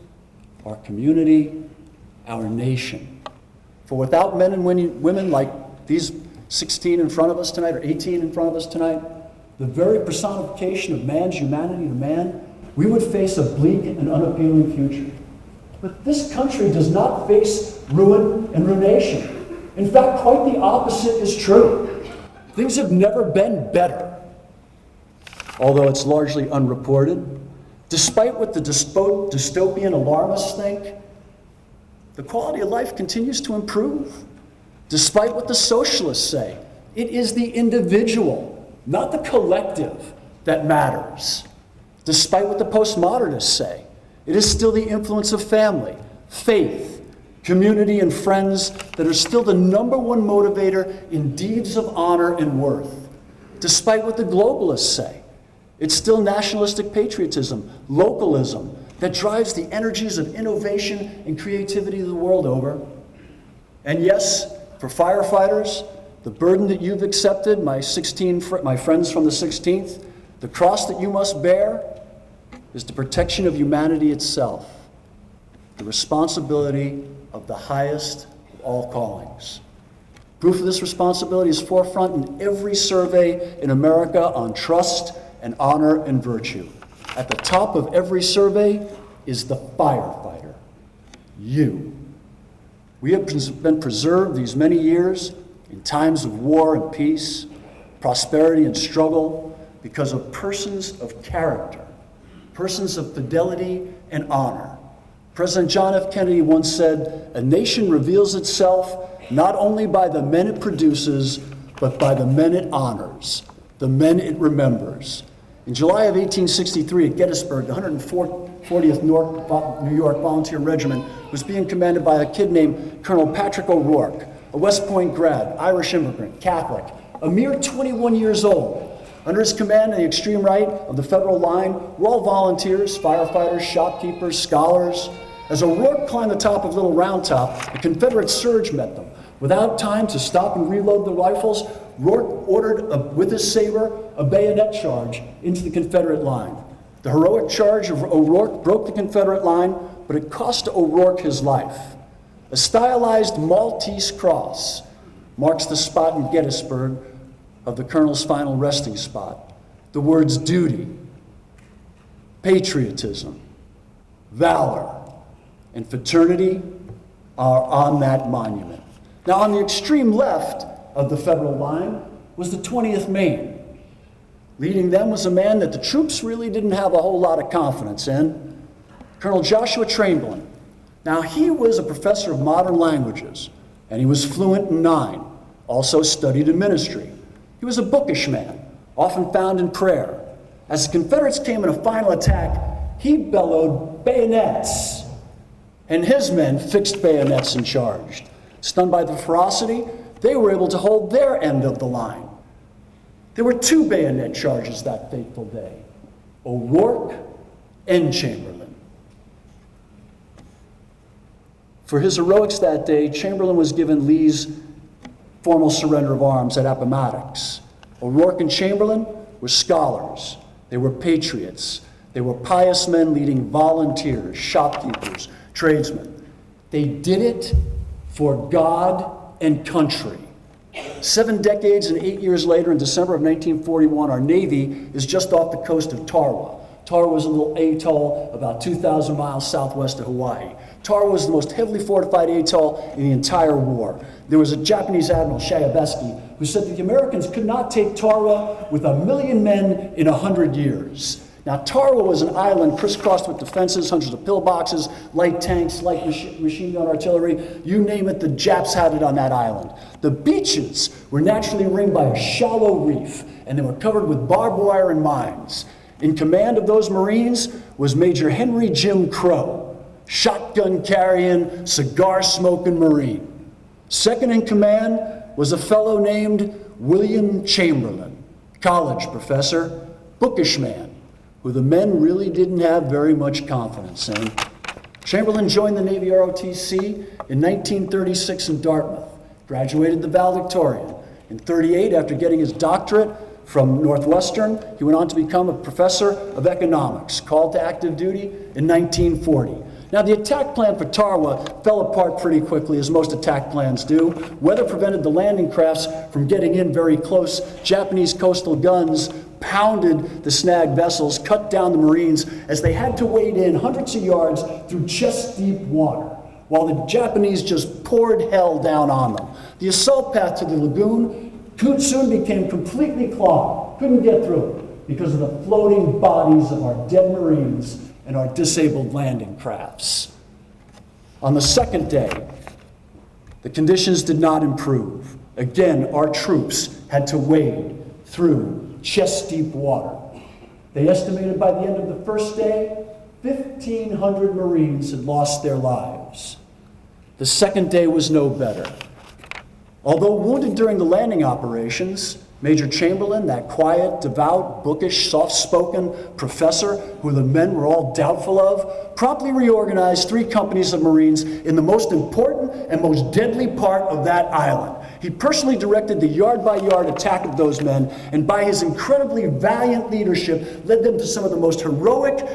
Speaker 5: our community, our nation. For without men and women like these 16 in front of us tonight, or 18 in front of us tonight, the very personification of man's humanity to man, we would face a bleak and unappealing future. But this country does not face ruin and ruination. In fact, quite the opposite is true. Things have never been better, although it's largely unreported. Despite what the dystopian alarmists think, the quality of life continues to improve. Despite what the socialists say, it is the individual, not the collective, that matters. Despite what the postmodernists say, it is still the influence of family, faith, community, and friends that are still the number one motivator in deeds of honor and worth. Despite what the globalists say, it's still nationalistic patriotism, localism, that drives the energies of innovation and creativity the world over. And yes, for firefighters, the burden that you've accepted, my friends from the 16th, the cross that you must bear is the protection of humanity itself, the responsibility of the highest of all callings. Proof of this responsibility is forefront in every survey in America on trust and honor and virtue. At the top of every survey is the firefighter, you. We have been preserved these many years in times of war and peace, prosperity and struggle, because of persons of character, persons of fidelity and honor. President John F. Kennedy once said, "A nation reveals itself not only by the men it produces, but by the men it honors, the men it remembers." In July of 1863 at Gettysburg, the 140th New York Volunteer Regiment was being commanded by a kid named Colonel Patrick O'Rourke, a West Point grad, Irish immigrant, Catholic, a mere 21 years old. Under his command, on the extreme right of the federal line were all volunteers, firefighters, shopkeepers, scholars. As O'Rourke climbed the top of Little Round Top, a Confederate surge met them. Without time to stop and reload the rifles, Rourke ordered, with his saber, a bayonet charge into the Confederate line. The heroic charge of O'Rourke broke the Confederate line, but it cost O'Rourke his life. A stylized Maltese cross marks the spot in Gettysburg of the colonel's final resting spot. The words duty, patriotism, valor, and fraternity are on that monument. Now, on the extreme left of the federal line was the 20th Maine. Leading them was a man that the troops really didn't have a whole lot of confidence in, Colonel Joshua Chamberlain. Now, he was a professor of modern languages, and he was fluent in 9, also studied in ministry. He was a bookish man, often found in prayer. As the Confederates came in a final attack, he bellowed, "Bayonets!" And his men fixed bayonets and charged. Stunned by the ferocity, they were able to hold their end of the line. There were 2 bayonet charges that fateful day, O'Rourke and Chamberlain. For his heroics that day, Chamberlain was given Lee's formal surrender of arms at Appomattox. O'Rourke and Chamberlain were scholars. They were patriots. They were pious men leading volunteers, shopkeepers, tradesmen. They did it for God and country. 7 decades and 8 years later, in December of 1941, our Navy is just off the coast of Tarawa. Tarawa was a little atoll about 2,000 miles southwest of Hawaii. Tarawa was the most heavily fortified atoll in the entire war. There was a Japanese admiral, Shayabeski, who said that the Americans could not take Tarawa with 1,000,000 men in 100 years. Now, Tarawa was an island crisscrossed with defenses, hundreds of pillboxes, light tanks, light machine gun artillery, you name it, the Japs had it on that island. The beaches were naturally ringed by a shallow reef, and they were covered with barbed wire and mines. In command of those Marines was Major Henry Jim Crow, shotgun-carrying, cigar-smoking Marine. Second in command was a fellow named William Chamberlain, college professor, bookish man, who the men really didn't have very much confidence in. Chamberlain joined the Navy ROTC in 1936 in Dartmouth, graduated the valedictorian. In 1938, after getting his doctorate from Northwestern, he went on to become a professor of economics, called to active duty in 1940. Now, the attack plan for Tarawa fell apart pretty quickly, as most attack plans do. Weather prevented the landing crafts from getting in very close. Japanese coastal guns pounded the snagged vessels, cut down the Marines as they had to wade in hundreds of yards through chest-deep water, while the Japanese just poured hell down on them. The assault path to the lagoon soon became completely clogged, couldn't get through it because of the floating bodies of our dead Marines and our disabled landing crafts. On the second day, the conditions did not improve. Again, our troops had to wade through chest-deep water. They estimated by the end of the first day, 1,500 Marines had lost their lives. The second day was no better. Although wounded during the landing operations, Major Chamberlain, that quiet, devout, bookish, soft-spoken professor who the men were all doubtful of, promptly reorganized 3 companies of Marines in the most important and most deadly part of that island. He personally directed the yard-by-yard attack of those men, and by his incredibly valiant leadership, led them to some of the most heroic,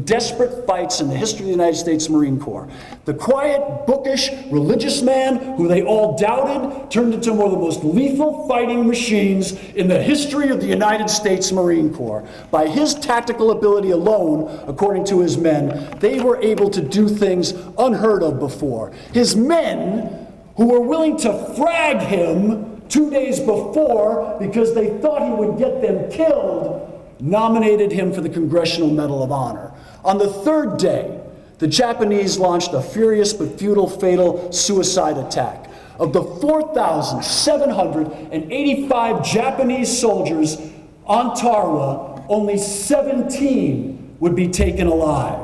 Speaker 5: desperate fights in the history of the United States Marine Corps. The quiet, bookish, religious man who they all doubted turned into one of the most lethal fighting machines in the history of the United States Marine Corps. By his tactical ability alone, according to his men, they were able to do things unheard of before. His men, who were willing to frag him 2 days before because they thought he would get them killed, nominated him for the Congressional Medal of Honor. On the third day, the Japanese launched a furious but futile fatal suicide attack. Of the 4,785 Japanese soldiers on Tarawa, only 17 would be taken alive.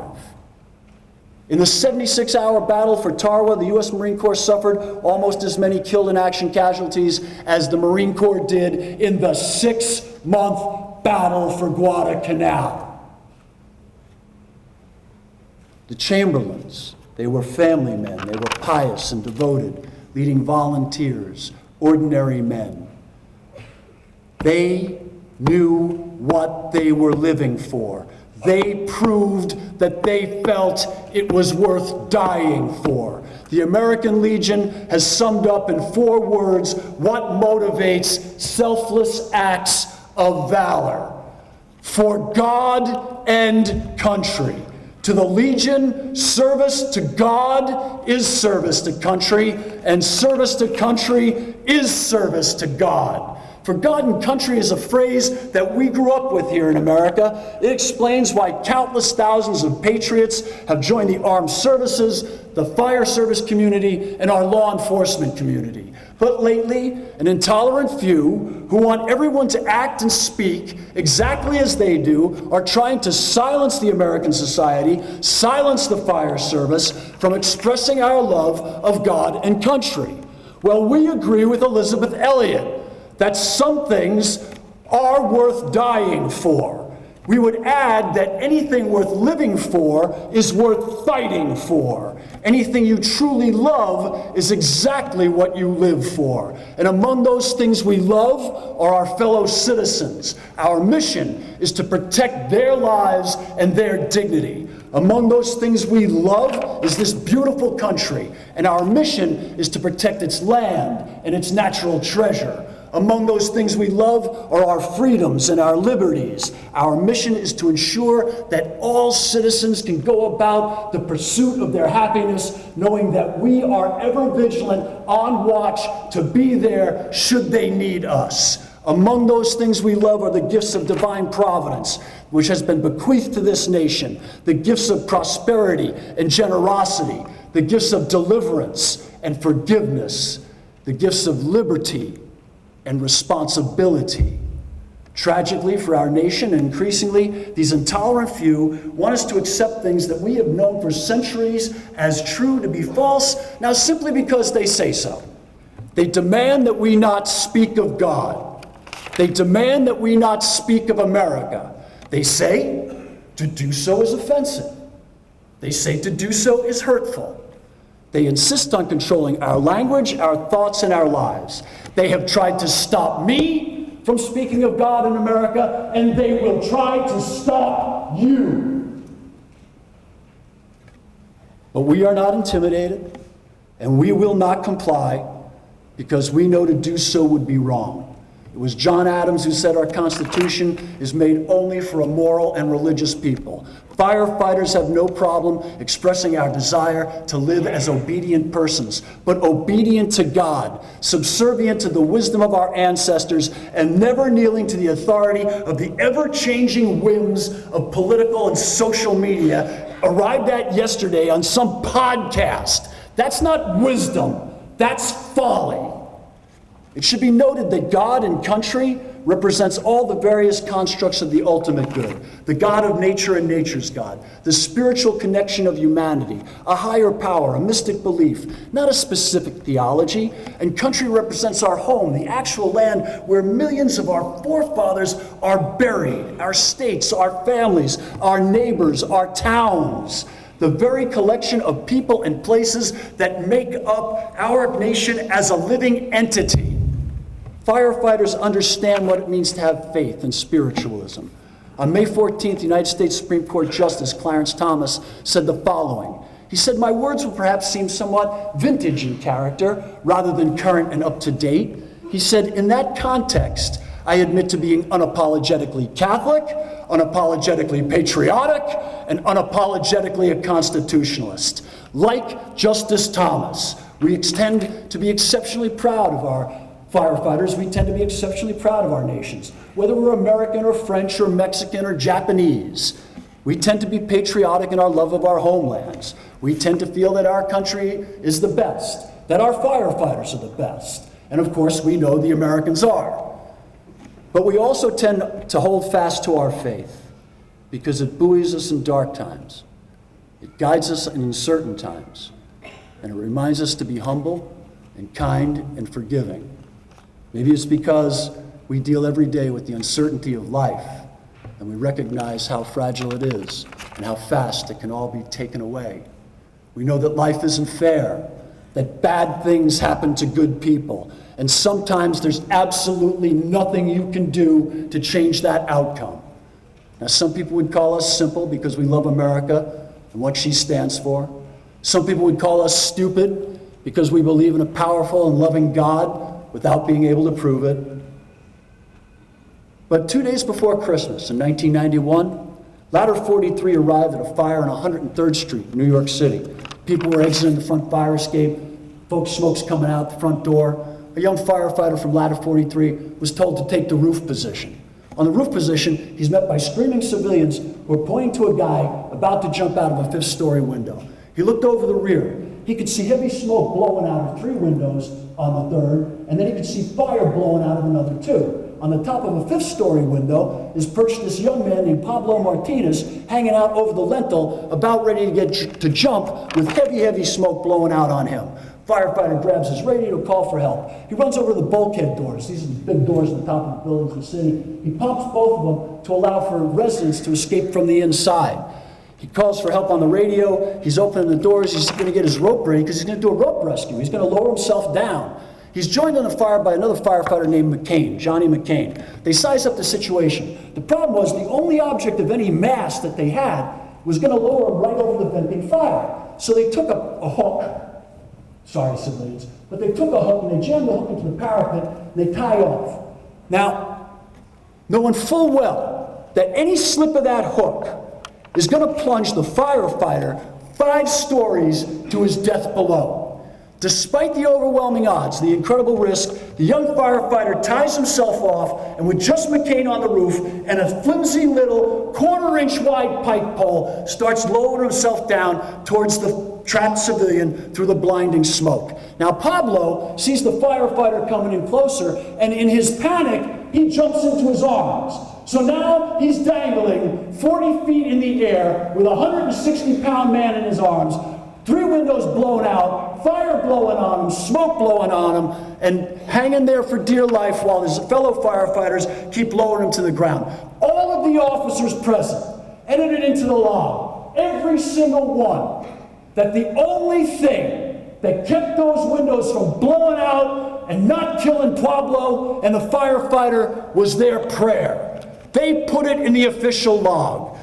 Speaker 5: In the 76-hour battle for Tarawa, the U.S. Marine Corps suffered almost as many killed in action casualties as the Marine Corps did in the 6-month battle for Guadalcanal. The Chamberlains, they were family men. They were pious and devoted, leading volunteers, ordinary men. They knew what they were living for. They proved that they felt it was worth dying for. The American Legion has summed up in 4 words what motivates selfless acts of valor. For God and country. To the Legion, service to God is service to country, and service to country is service to God. For God and country is a phrase that we grew up with here in America. It explains why countless thousands of patriots have joined the armed services, the fire service community, and our law enforcement community. But lately, an intolerant few who want everyone to act and speak exactly as they do are trying to silence the American society, silence the fire service from expressing our love of God and country. Well, we agree with Elizabeth Elliot that some things are worth dying for. We would add that anything worth living for is worth fighting for. Anything you truly love is exactly what you live for. And among those things we love are our fellow citizens. Our mission is to protect their lives and their dignity. Among those things we love is this beautiful country, and our mission is to protect its land and its natural treasure. Among those things we love are our freedoms and our liberties. Our mission is to ensure that all citizens can go about the pursuit of their happiness, knowing that we are ever vigilant, on watch to be there should they need us. Among those things we love are the gifts of divine providence, which has been bequeathed to this nation, the gifts of prosperity and generosity, the gifts of deliverance and forgiveness, the gifts of liberty and responsibility. Tragically for our nation, and increasingly, these intolerant few want us to accept things that we have known for centuries as true to be false, now simply because they say so. They demand that we not speak of God. They demand that we not speak of America. They say to do so is offensive. They say to do so is hurtful. They insist on controlling our language, our thoughts, and our lives. They have tried to stop me from speaking of God in America, and they will try to stop you. But we are not intimidated, and we will not comply, because we know to do so would be wrong. It was John Adams who said our Constitution is made only for a moral and religious people. Firefighters have no problem expressing our desire to live as obedient persons, but obedient to God, subservient to the wisdom of our ancestors, and never kneeling to the authority of the ever-changing whims of political and social media arrived at yesterday on some podcast. That's not wisdom, that's folly. It should be noted that God and country represents all the various constructs of the ultimate good, the God of nature and nature's God, the spiritual connection of humanity, a higher power, a mystic belief, not a specific theology. And country represents our home, the actual land where millions of our forefathers are buried, our states, our families, our neighbors, our towns, the very collection of people and places that make up our nation as a living entity. Firefighters understand what it means to have faith and spiritualism. On May 14th, the United States Supreme Court Justice Clarence Thomas said the following. He said, "My words will perhaps seem somewhat vintage in character rather than current and up to date." He said, "In that context, I admit to being unapologetically Catholic, unapologetically patriotic, and unapologetically a constitutionalist. Like Justice Thomas, we tend to be exceptionally proud of our firefighters. We tend to be exceptionally proud of our nations, whether we're American or French or Mexican or Japanese. We tend to be patriotic in our love of our homelands. We tend to feel that our country is the best, that our firefighters are the best. And of course, we know the Americans are. But we also tend to hold fast to our faith because it buoys us in dark times. It guides us in uncertain times, and it reminds us to be humble and kind and forgiving. Maybe it's because we deal every day with the uncertainty of life, and we recognize how fragile it is and how fast it can all be taken away. We know that life isn't fair, that bad things happen to good people, and sometimes there's absolutely nothing you can do to change that outcome. Now, some people would call us simple because we love America and what she stands for. Some people would call us stupid because we believe in a powerful and loving God without being able to prove it. But 2 days before Christmas in 1991, Ladder 43 arrived at a fire on 103rd Street, New York City. People were exiting the front fire escape. Folks, smoke's coming out the front door. A young firefighter from Ladder 43 was told to take the roof position. On the roof position, he's met by screaming civilians who are pointing to a guy about to jump out of a fifth-story window. He looked over the rear. He could see heavy smoke blowing out of 3 windows on the third, and then he could see fire blowing out of another 2. On the top of a fifth-story window is perched this young man named Pablo Martinez, hanging out over the lintel, about ready to get to jump with heavy smoke blowing out on him. Firefighter grabs his radio to call for help. He runs over to the bulkhead doors. These are the big doors at the top of the buildings in the city. He pops both of them to allow for residents to escape from the inside. He calls for help on the radio. He's opening the doors. He's going to get his rope ready because he's going to do a rope rescue. He's going to lower himself down. He's joined on the fire by another firefighter named McCain, Johnny McCain. They size up the situation. The problem was the only object of any mass that they had was going to lower him right over the venting fire. So they took a hook. Sorry, civilians. But they took a hook and they jammed the hook into the parapet and they tie off. Now, knowing full well that any slip of that hook is going to plunge the firefighter 5 stories to his death below. Despite the overwhelming odds, the incredible risk, the young firefighter ties himself off, and with just McCain on the roof and a flimsy little 1/4-inch wide pike pole, starts lowering himself down towards the trapped civilian through the blinding smoke. Now Pablo sees the firefighter coming in closer, and in his panic, he jumps into his arms. So now he's dangling 40 feet in the air with a 160-pound man in his arms, 3 windows blown out, fire blowing on him, smoke blowing on him, and hanging there for dear life while his fellow firefighters keep lowering him to the ground. All of the officers present entered it into the log, every single one, that the only thing that kept those windows from blowing out and not killing Pablo and the firefighter was their prayer. They put it in the official log.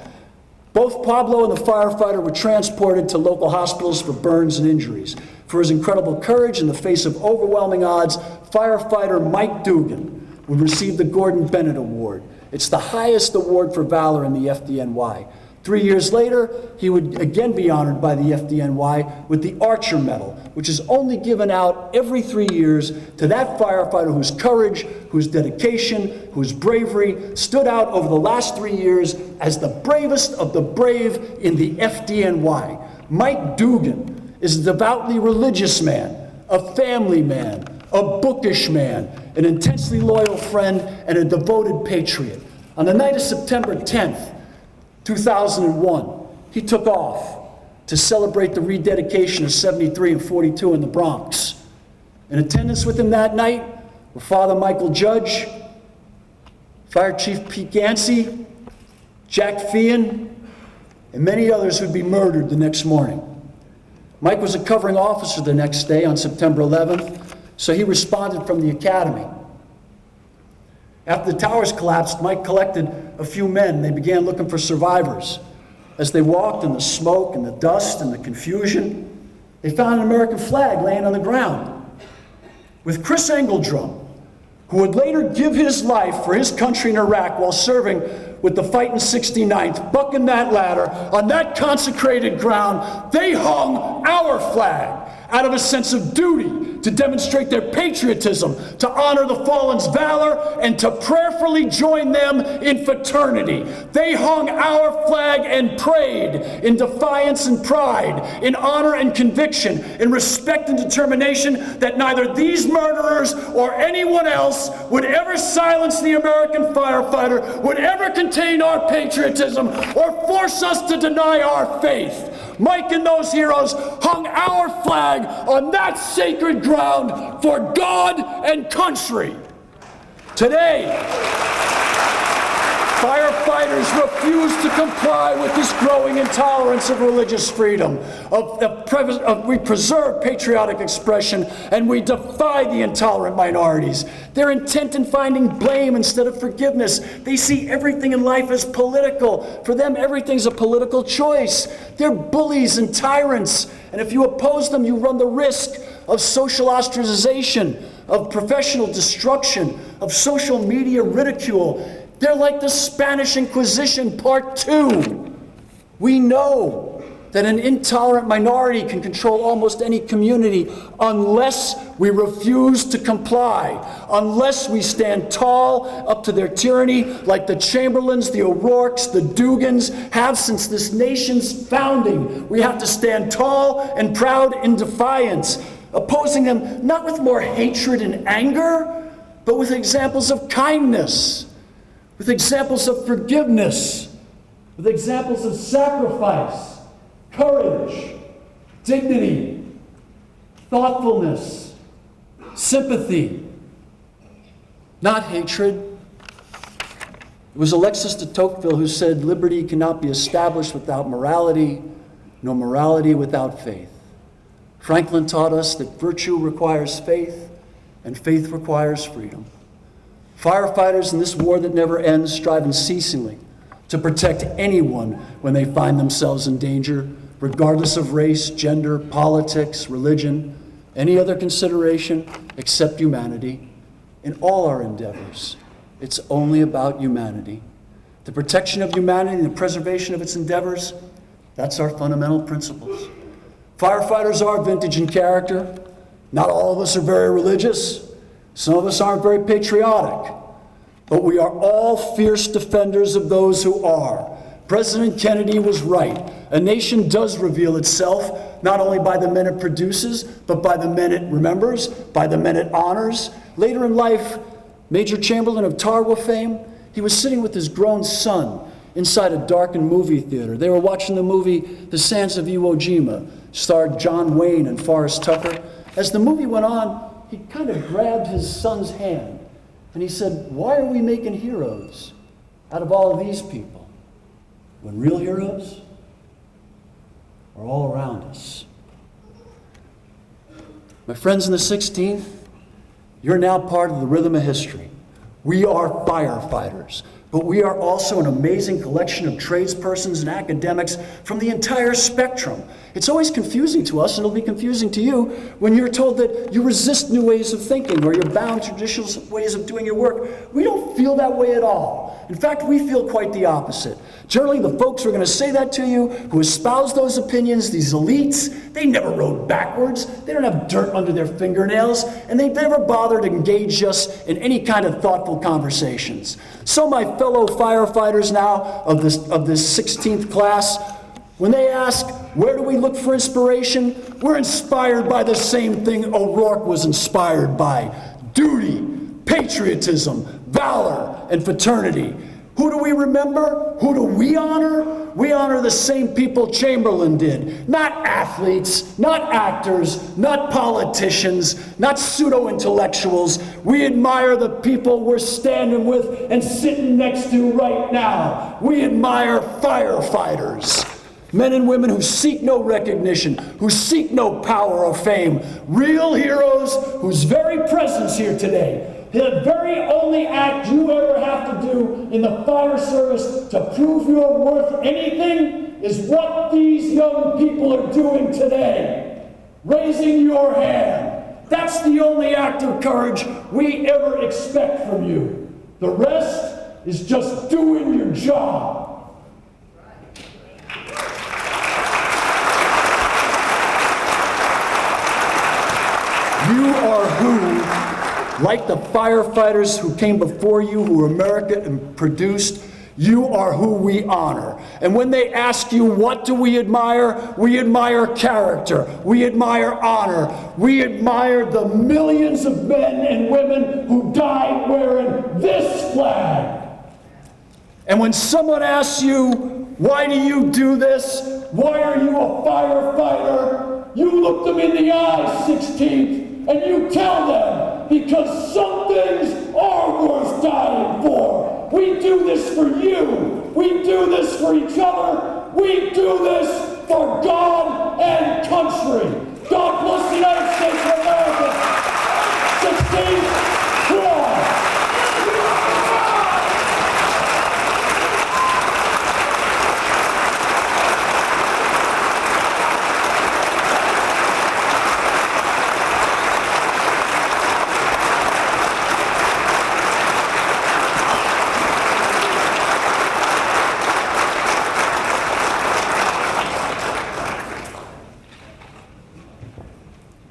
Speaker 5: Both Pablo and the firefighter were transported to local hospitals for burns and injuries. For his incredible courage in the face of overwhelming odds, firefighter Mike Dugan would receive the Gordon Bennett Award. It's the highest award for valor in the FDNY. 3 years later, he would again be honored by the FDNY with the Archer Medal, which is only given out every 3 years to that firefighter whose courage, whose dedication, whose bravery stood out over the last 3 years as the bravest of the brave in the FDNY. Mike Dugan is a devoutly religious man, a family man, a bookish man, an intensely loyal friend, and a devoted patriot. On the night of September 10th, 2001, he took off to celebrate the rededication of 73 and 42 in the Bronx. In attendance with him that night were Father Michael Judge, Fire Chief Pete Gansey, Jack Feehan, and many others who'd be murdered the next morning. Mike was a covering officer the next day on September 11th, so he responded from the academy. After the towers collapsed, Mike collected a few men. They began looking for survivors. As they walked in the smoke and the dust and the confusion, they found an American flag laying on the ground. With Chris Engeldrum, who would later give his life for his country in Iraq while serving with the fighting 69th, bucking that ladder on that consecrated ground, they hung our flag out of a sense of duty to demonstrate their patriotism, to honor the fallen's valor, and to prayerfully join them in fraternity. They hung our flag and prayed in defiance and pride, in honor and conviction, in respect and determination that neither these murderers or anyone else would ever silence the American firefighter, would ever contain our patriotism, or force us to deny our faith. Mike and those heroes hung our flag on that sacred ground for God and country. Today, firefighters refuse to comply with this growing intolerance of religious freedom. We preserve patriotic expression, and we defy the intolerant minorities. They're intent in finding blame instead of forgiveness. They see everything in life as political. For them, everything's a political choice. They're bullies and tyrants, and if you oppose them, you run the risk of social ostracization, of professional destruction, of social media ridicule. They're like the Spanish Inquisition Part 2. We know that an intolerant minority can control almost any community unless we refuse to comply, unless we stand tall up to their tyranny like the Chamberlains, the O'Rourkes, the Dugans have since this nation's founding. We have to stand tall and proud in defiance, opposing them not with more hatred and anger, but with examples of kindness, with examples of forgiveness, with examples of sacrifice, courage, dignity, thoughtfulness, sympathy, not hatred. It was Alexis de Tocqueville who said, "Liberty cannot be established without morality, nor morality without faith." Franklin taught us that virtue requires faith, and faith requires freedom. Firefighters in this war that never ends strive unceasingly to protect anyone when they find themselves in danger, regardless of race, gender, politics, religion, any other consideration except humanity. In all our endeavors, it's only about humanity. The protection of humanity and the preservation of its endeavors, that's our fundamental principles. Firefighters are vintage in character. Not all of us are very religious. Some of us aren't very patriotic. But we are all fierce defenders of those who are. President Kennedy was right. A nation does reveal itself not only by the men it produces, but by the men it remembers, by the men it honors. Later in life, Major Chamberlain of Tarwa fame, he was sitting with his grown son inside a darkened movie theater. They were watching the movie The Sands of Iwo Jima, starred John Wayne and Forrest Tucker. As the movie went on, he kind of grabbed his son's hand and he said, "Why are we making heroes out of all of these people when real heroes are all around us?" My friends in the 16th, you're now part of the rhythm of history. We are firefighters, but we are also an amazing collection of tradespersons and academics from the entire spectrum. It's always confusing to us, and it'll be confusing to you, when you're told that you resist new ways of thinking or you're bound to traditional ways of doing your work. We don't feel that way at all. In fact, we feel quite the opposite. Generally, the folks who are going to say that to you, who espouse those opinions, these elites, they never rode backwards, they don't have dirt under their fingernails, and they never bother to engage us in any kind of thoughtful conversations. So my fellow firefighters now of this 16th class, when they ask, where do we look for inspiration? We're inspired by the same thing O'Rourke was inspired by: duty, patriotism, valor, and fraternity. Who do we remember? Who do we honor? We honor the same people Chamberlain did. Not athletes, not actors, not politicians, not pseudo-intellectuals. We admire the people we're standing with and sitting next to right now. We admire firefighters. Men and women who seek no recognition, who seek no power or fame. Real heroes whose very presence here today, the very only act you ever have to do in the fire service to prove you're worth anything, is what these young people are doing today. Raising your hand. That's the only act of courage we ever expect from you. The rest is just doing your job. You are who, like the firefighters who came before you, who were America and produced, you are who we honor. And when they ask you, what do we admire? We admire character. We admire honor. We admire the millions of men and women who died wearing this flag. And when someone asks you, why do you do this? Why are you a firefighter? You look them in the eye, 16th, and you tell them, because some things are worth dying for. We do this for you. We do this for each other. We do this for God and country. God bless the United States of America. 16th, one.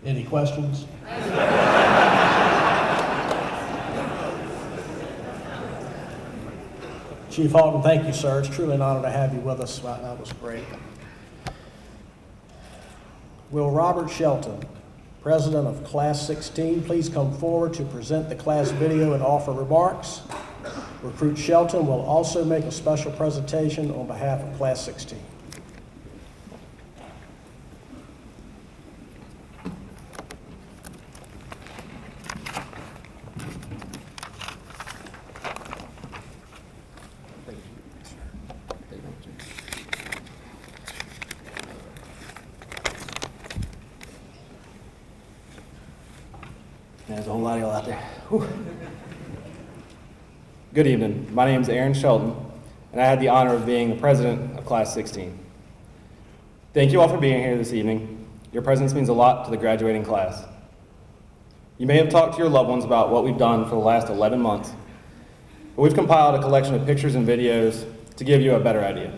Speaker 1: Any questions? Chief Halton, thank you, sir. It's truly an honor to have you with us. That was great. Will Robert Shelton, President of Class 16, please come forward to present the class video and offer remarks? Recruit Shelton will also make a special presentation on behalf of Class 16.
Speaker 6: There's a whole lot of y'all out there. Whew. Good evening. My name is Aaron Shelton, and I had the honor of being the president of Class 16. Thank you all for being here this evening. Your presence means a lot to the graduating class. You may have talked to your loved ones about what we've done for the last 11 months, but we've compiled a collection of pictures and videos to give you a better idea.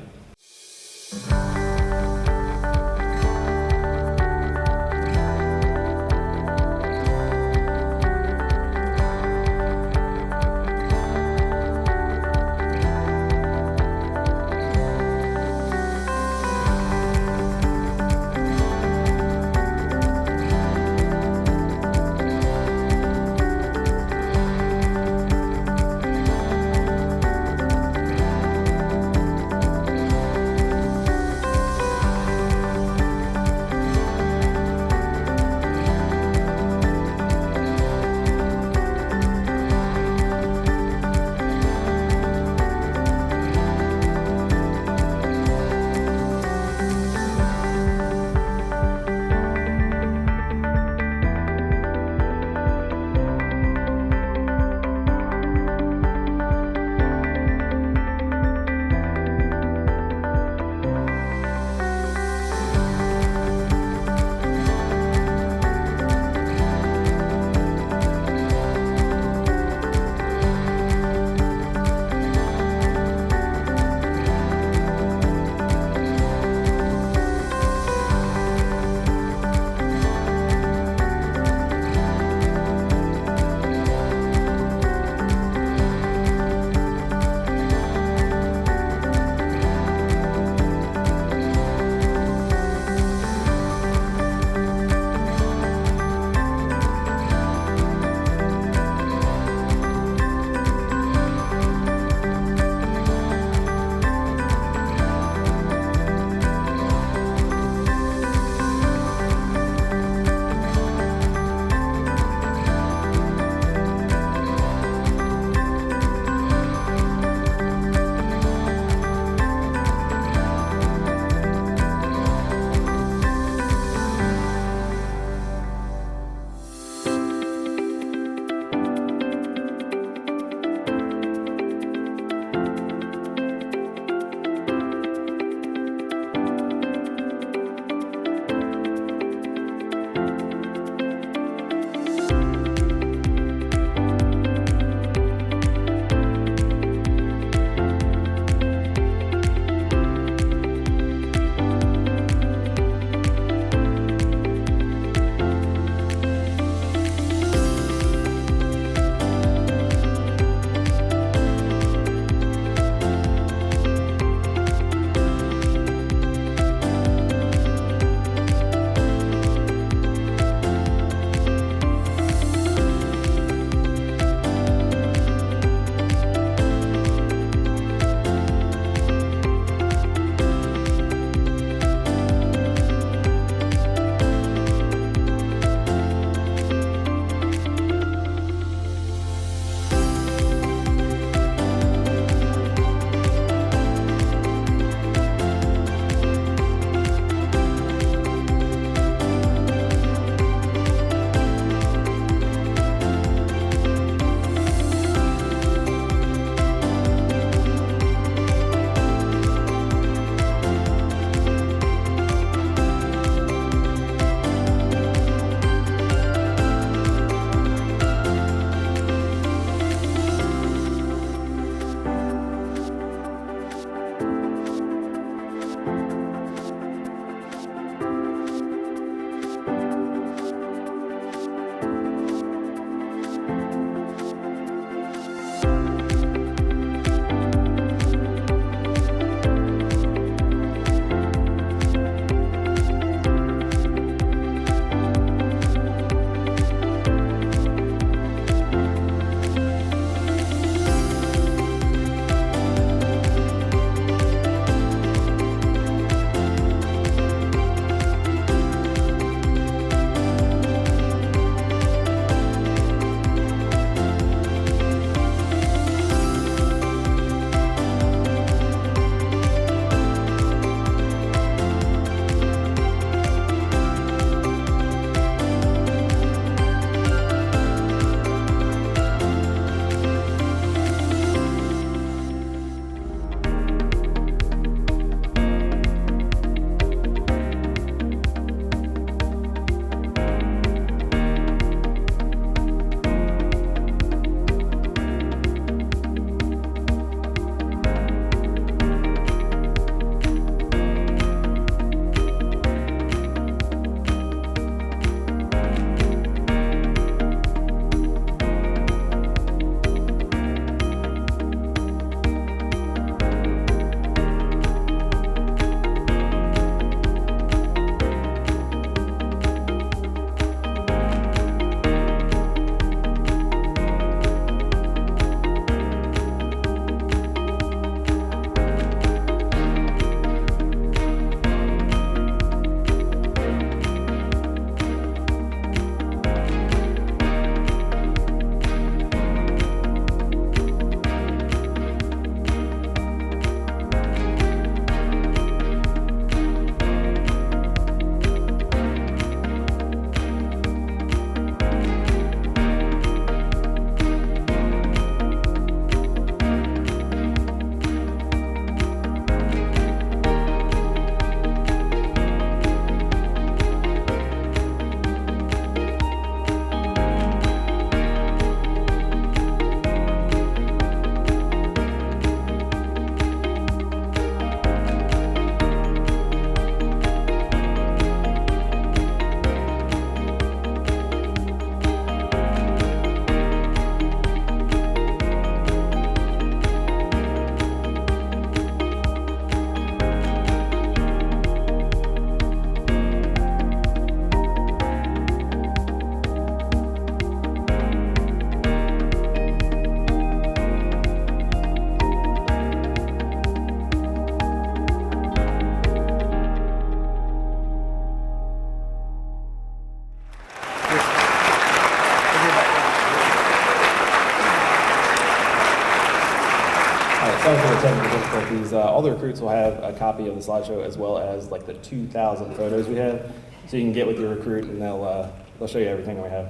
Speaker 6: sorry for the technical difficulties. All the recruits will have a copy of the slideshow as well as like the 2,000 photos we have. So you can get with your recruit and they'll show you everything we have.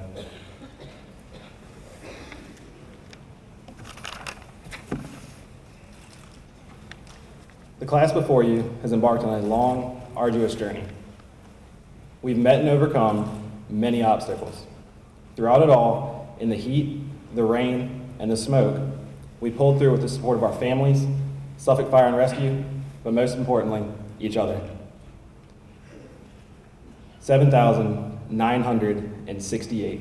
Speaker 6: The class before you has embarked on a long, arduous journey. We've met and overcome many obstacles. Throughout it all, in the heat, the rain, and the smoke, we pulled through with the support of our families, Suffolk Fire and Rescue, but most importantly, each other. 7,968.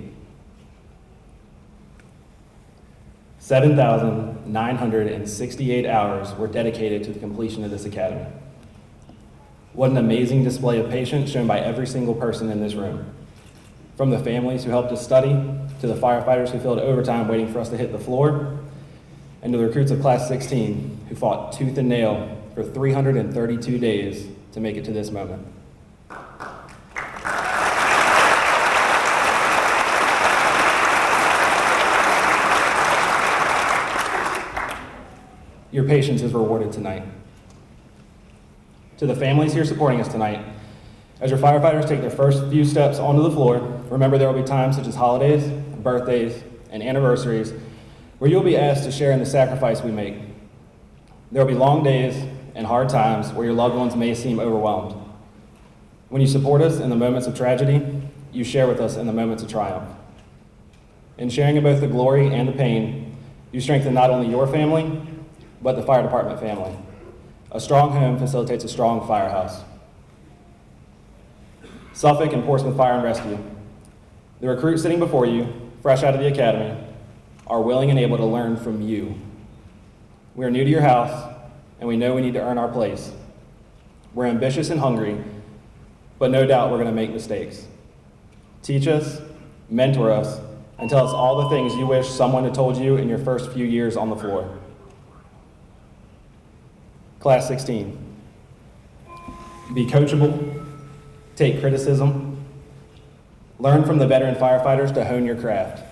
Speaker 6: 7,968 hours were dedicated to the completion of this academy. What an amazing display of patience shown by every single person in this room. From the families who helped us study, to the firefighters who filled overtime waiting for us to hit the floor, and to the recruits of Class 16 who fought tooth and nail for 332 days to make it to this moment. Your patience is rewarded tonight. To the families here supporting us tonight, as your firefighters take their first few steps onto the floor, remember there will be times such as holidays, birthdays, and anniversaries where you'll be asked to share in the sacrifice we make. There will be long days and hard times where your loved ones may seem overwhelmed. When you support us in the moments of tragedy, you share with us in the moments of triumph. In sharing in both the glory and the pain, you strengthen not only your family, but the fire department family. A strong home facilitates a strong firehouse. Suffolk and Portsmouth Fire and Rescue, the recruits sitting before you, fresh out of the academy, are willing and able to learn from you. We are new to your house, and we know we need to earn our place. We're ambitious and hungry, but no doubt we're going to make mistakes. Teach us, mentor us, and tell us all the things you wish someone had told you in your first few years on the floor. Class 16, be coachable, take criticism, learn from the veteran firefighters to hone your craft.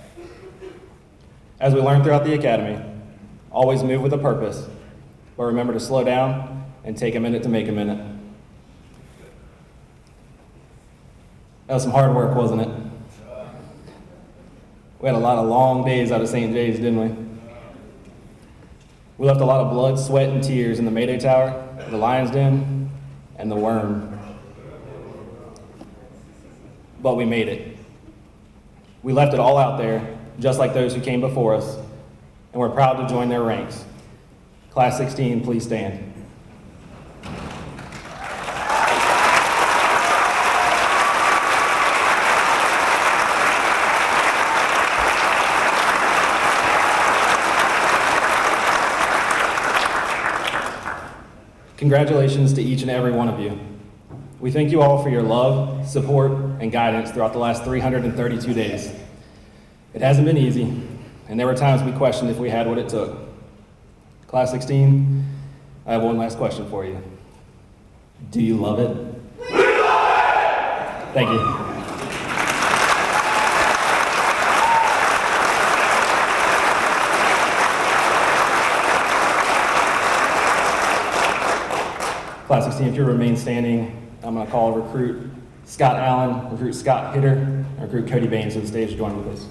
Speaker 6: As we learn throughout the academy, always move with a purpose, but remember to slow down and take a minute to make a minute. That was some hard work, wasn't it? We had a lot of long days out of St. J's, didn't we? We left a lot of blood, sweat, and tears in the Mayday Tower, the Lion's Den, and the Worm. But we made it. We left it all out there, just like those who came before us, and we're proud to join their ranks. Class 16, please stand. Congratulations to each and every one of you. We thank you all for your love, support, and guidance throughout the last 332 days. It hasn't been easy, and there were times we questioned if we had what it took. Class 16, I have one last question for you. Do you love it? We love it! Thank you. Class 16, if you remain standing, I'm going to call recruit Scott Allen, recruit Scott Hitter, and recruit Cody Baines to the stage to join with us.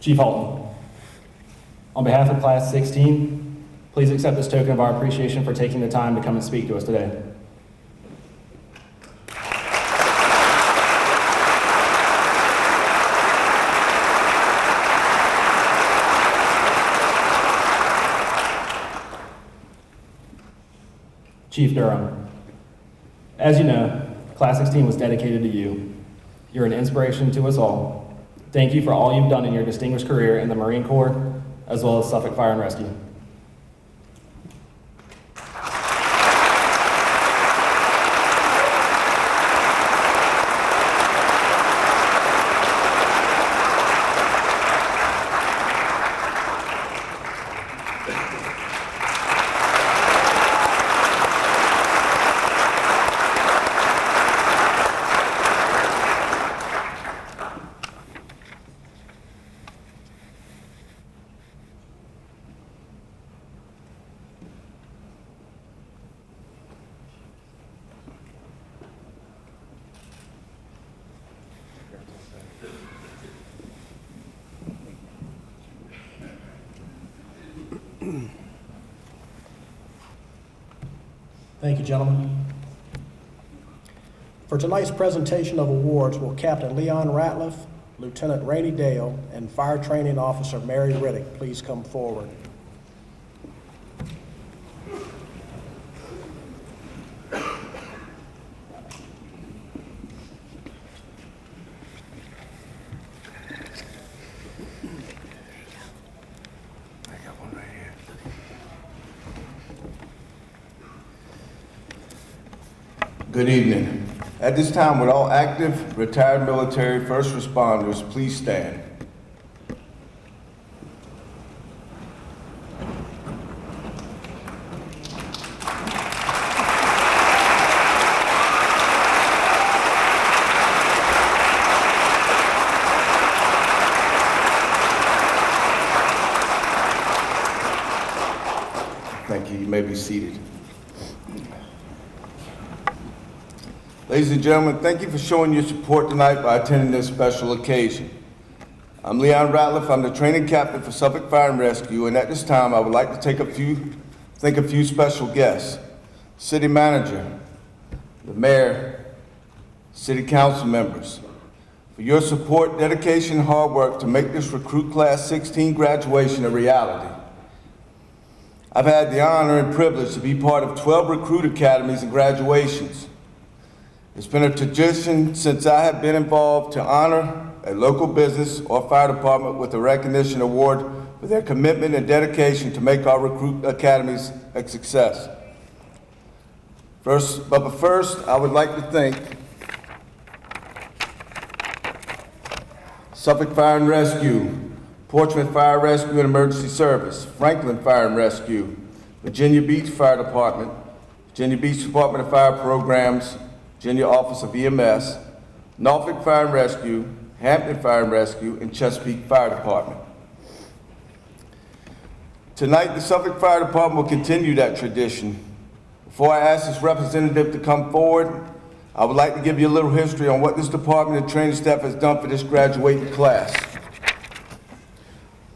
Speaker 6: Chief Halton, on behalf of Class 16, please accept this token of our appreciation for taking the time to come and speak to us today. Chief Durham, as you know, Class 16 was dedicated to you. You're an inspiration to us all. Thank you for all you've done in your distinguished career in the Marine Corps, as well as Suffolk Fire and Rescue.
Speaker 1: Thank you, gentlemen. For tonight's presentation of awards, will Captain Leon Ratliff, Lieutenant Rainey Dale, and Fire Training Officer Mary Riddick please come forward?
Speaker 7: Good evening. At this time, would all active, retired military first responders please stand? Thank you. You may be seated. Ladies and gentlemen, thank you for showing your support tonight by attending this special occasion. I'm Leon Ratliff. I'm the training captain for Suffolk Fire and Rescue, and at this time, I would like to thank a few special guests: City Manager, the Mayor, City Council members, for your support, dedication, and hard work to make this Recruit Class 16 graduation a reality. I've had the honor and privilege to be part of 12 recruit academies and graduations. It's been a tradition since I have been involved to honor a local business or fire department with a recognition award for their commitment and dedication to make our recruit academies a success. First, I would like to thank Suffolk Fire and Rescue, Portsmouth Fire Rescue and Emergency Service, Franklin Fire and Rescue, Virginia Beach Fire Department, Virginia Beach Department of Fire Programs, Virginia Office of EMS, Norfolk Fire and Rescue, Hampton Fire and Rescue, and Chesapeake Fire Department. Tonight, the Suffolk Fire Department will continue that tradition. Before I ask this representative to come forward, I would like to give you a little history on what this department and training staff has done for this graduating class.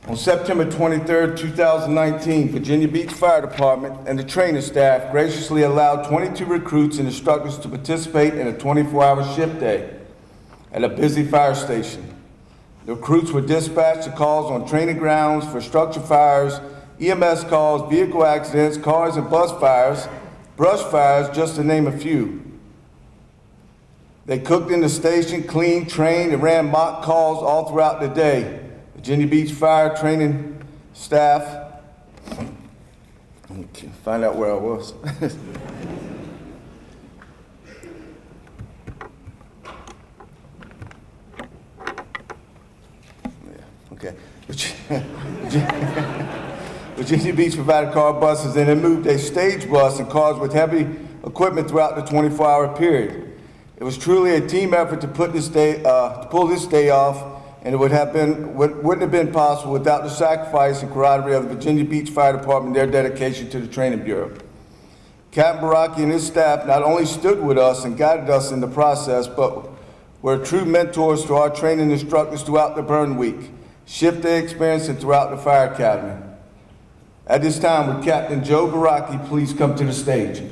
Speaker 7: On September 23, 2019, Virginia Beach Fire Department and the training staff graciously allowed 22 recruits and instructors to participate in a 24-hour shift day at a busy fire station. The recruits were dispatched to calls on training grounds for structure fires, EMS calls, vehicle accidents, cars and bus fires, brush fires, just to name a few. They cooked in the station, cleaned, trained, and ran mock calls all throughout the day. Virginia Beach Fire training staff, find out where I was. Okay. Virginia Beach provided car buses and then moved a stage bus and cars with heavy equipment throughout the 24-hour period. It was truly a team effort to pull this day off, and it wouldn't have been possible without the sacrifice and camaraderie of the Virginia Beach Fire Department and their dedication to the Training Bureau. Captain Baraki and his staff not only stood with us and guided us in the process, but were true mentors to our training instructors throughout the burn week, shift day experience, and throughout the Fire Academy. At this time, would Captain Joe Baraki please come to the stage?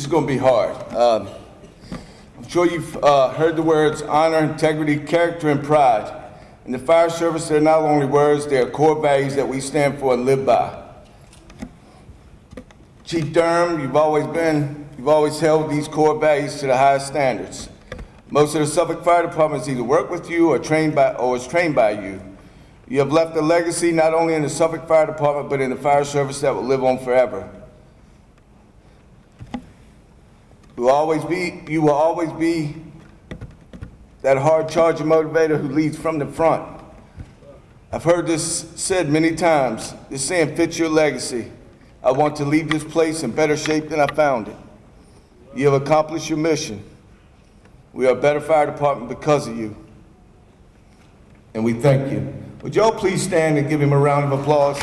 Speaker 7: is going to be hard. I'm sure you've heard the words honor, integrity, character, and pride. In the fire service, they're not only words, they are core values that we stand for and live by. Chief Durham, you've always held these core values to the highest standards. Most of the Suffolk Fire Departments either work with you or is trained by you. You have left a legacy not only in the Suffolk Fire Department, but in the fire service that will live on forever. You will always be that hard charger motivator who leads from the front. I've heard this said many times. This saying fits your legacy. I want to leave this place in better shape than I found it. You have accomplished your mission. We are a better fire department because of you. And we thank you. Would y'all please stand and give him a round of applause?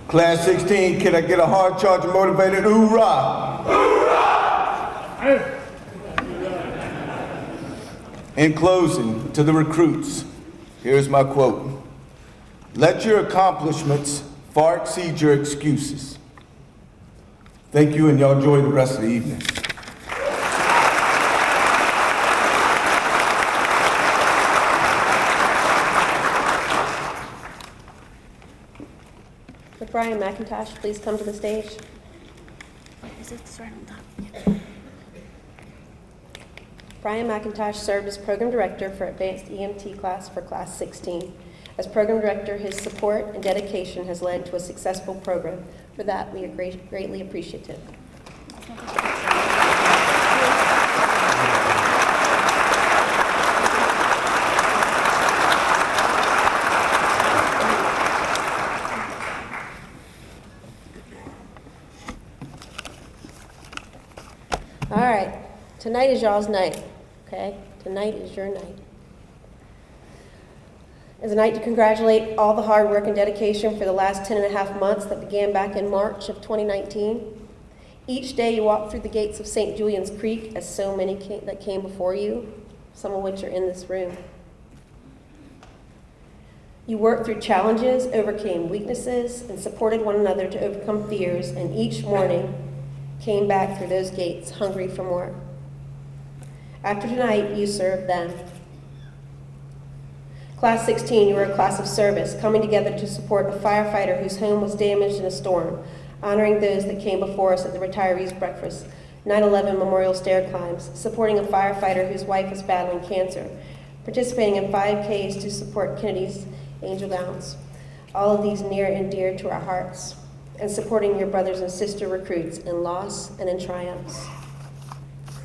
Speaker 7: Class 16, can I get a hard charger motivated hoorah? Hoorah! In closing, to the recruits, here's my quote. Let your accomplishments far exceed your excuses. Thank you, and y'all enjoy the rest of the evening.
Speaker 8: Would Brian McIntosh please come to the stage? Brian McIntosh served as Program Director for Advanced EMT class for Class 16. As Program Director, his support and dedication has led to a successful program. For that, we are greatly appreciative. All right, tonight is y'all's night, okay? Tonight is your night. It's a night to congratulate all the hard work and dedication for the last 10 and a half months that began back in March of 2019. Each day you walk through the gates of St. Julian's Creek, as so many that came before you, some of which are in this room. You worked through challenges, overcame weaknesses, and supported one another to overcome fears, and each morning came back through those gates hungry for more. After tonight, you serve them. Class 16, you were a class of service, coming together to support a firefighter whose home was damaged in a storm, honoring those that came before us at the retirees' breakfast, 9/11 memorial stair climbs, supporting a firefighter whose wife was battling cancer, participating in 5Ks to support Kennedy's Angel Gowns, all of these near and dear to our hearts, and supporting your brothers and sister recruits in loss and in triumphs.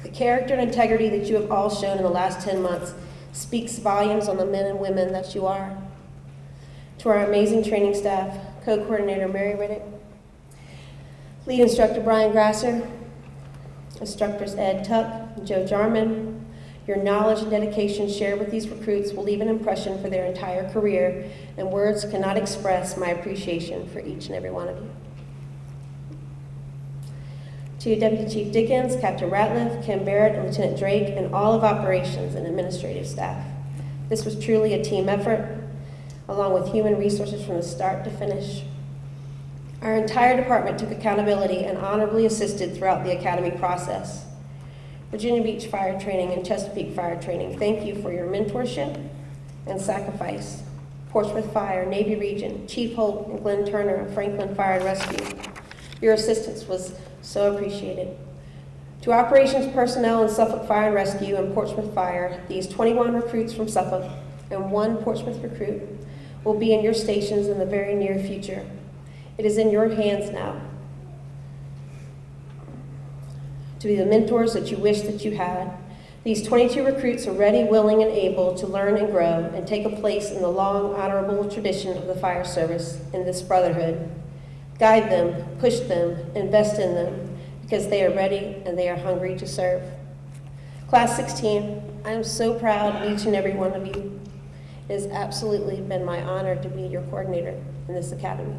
Speaker 8: The character and integrity that you have all shown in the last 10 months speaks volumes on the men and women that you are. To our amazing training staff, co-coordinator Mary Riddick, lead instructor Brian Grasser, instructors Ed Tuck and Joe Jarman, your knowledge and dedication shared with these recruits will leave an impression for their entire career, and words cannot express my appreciation for each and every one of you. To Deputy Chief Dickens, Captain Ratliff, Kim Barrett, and Lieutenant Drake, and all of operations and administrative staff. This was truly a team effort, along with human resources from the start to finish. Our entire department took accountability and honorably assisted throughout the academy process. Virginia Beach Fire Training and Chesapeake Fire Training, thank you for your mentorship and sacrifice. Portsmouth Fire, Navy Region, Chief Holt and Glenn Turner of Franklin Fire and Rescue. Your assistance was so appreciated. To operations personnel in Suffolk Fire and Rescue and Portsmouth Fire, these 21 recruits from Suffolk and 1 Portsmouth recruit will be in your stations in the very near future. It is in your hands now to be the mentors that you wish that you had. These 22 recruits are ready, willing, and able to learn and grow and take a place in the long, honorable tradition of the fire service in this brotherhood. Guide them, push them, invest in them, because they are ready and they are hungry to serve. Class 16, I am so proud of each and every one of you. It has absolutely been my honor to be your coordinator in this academy.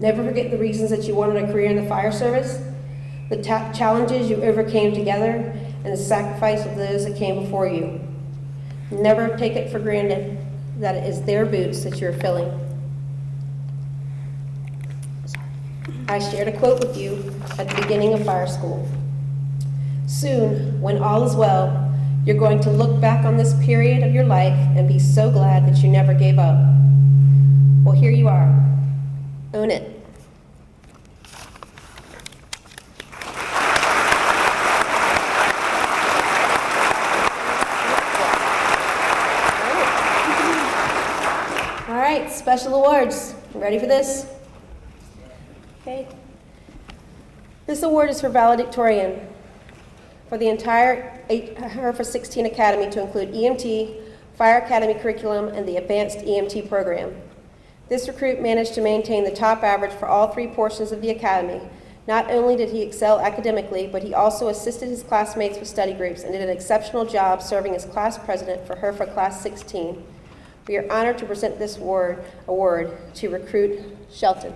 Speaker 8: Never forget the reasons that you wanted a career in the fire service, the challenges you overcame together, and the sacrifice of those that came before you. Never take it for granted that it is their boots that you're filling. I shared a quote with you at the beginning of fire school. Soon, when all is well, you're going to look back on this period of your life and be so glad that you never gave up. Well, here you are. Own it. All right, special awards. You ready for this? Okay. This award is for valedictorian for the entire Hereford 16 Academy to include EMT, Fire Academy curriculum, and the Advanced EMT program. This recruit managed to maintain the top average for all 3 portions of the academy. Not only did he excel academically, but he also assisted his classmates with study groups and did an exceptional job serving as class president for Hereford Class 16. We are honored to present this award to recruit Shelton.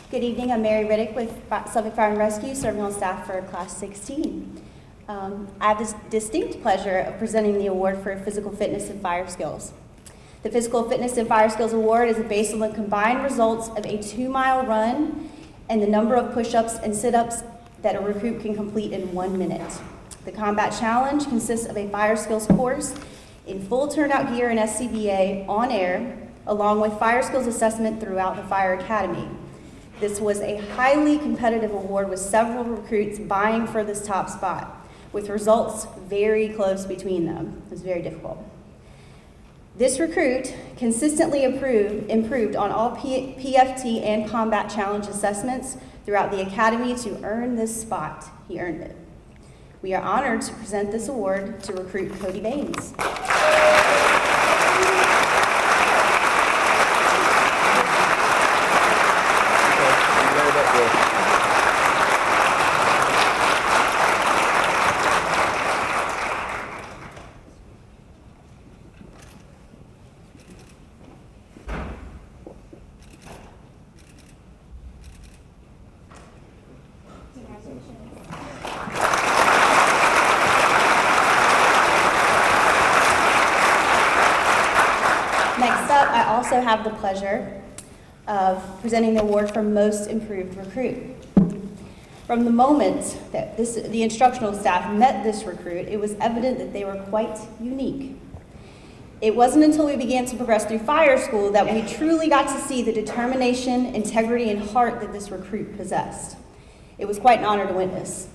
Speaker 9: Good evening, I'm Mary Riddick with Suffolk Fire and Rescue, serving on staff for Class 16. I have this distinct pleasure of presenting the award for physical fitness and fire skills. The Physical Fitness and Fire Skills Award is based on the combined results of a 2-mile run and the number of push-ups and sit-ups that a recruit can complete in 1 minute. The Combat Challenge consists of a fire skills course in full turnout gear and SCBA on air, along with fire skills assessment throughout the Fire Academy. This was a highly competitive award with several recruits vying for this top spot, with results very close between them. It was very difficult. This recruit consistently improved on all PFT and Combat Challenge assessments throughout the academy to earn this spot. He earned it. We are honored to present this award to recruit Cody Baines. Next up, I also have the pleasure of presenting the award for Most Improved Recruit. From the moment that the instructional staff met this recruit, it was evident that they were quite unique. It wasn't until we began to progress through fire school that we truly got to see the determination, integrity, and heart that this recruit possessed. It was quite an honor to witness.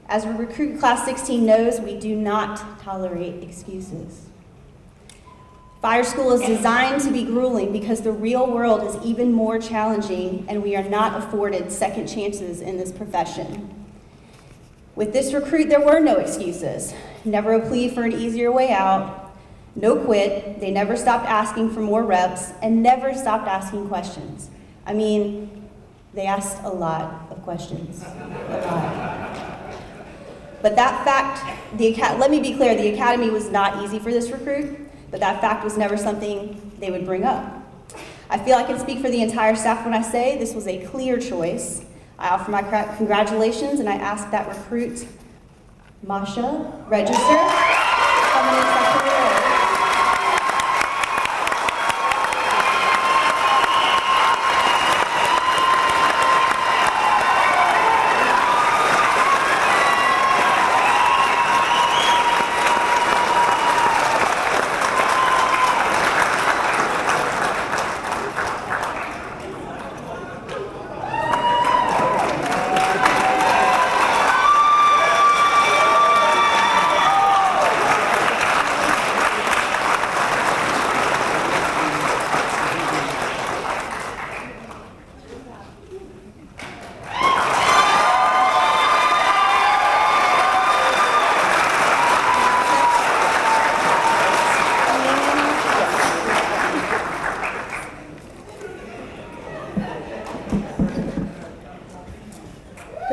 Speaker 9: As a recruit Class 16 knows, we do not tolerate excuses. Fire school is designed to be grueling because the real world is even more challenging and we are not afforded second chances in this profession. With this recruit, there were no excuses. Never a plea for an easier way out, no quit, they never stopped asking for more reps, and never stopped asking questions. I mean, they asked a lot of questions, a lot. But that fact, let me be clear, the academy was not easy for this recruit, but that fact was never something they would bring up. I feel I can speak for the entire staff when I say this was a clear choice. I offer my congratulations, and I ask that recruit, Masha, register, come and accept the award.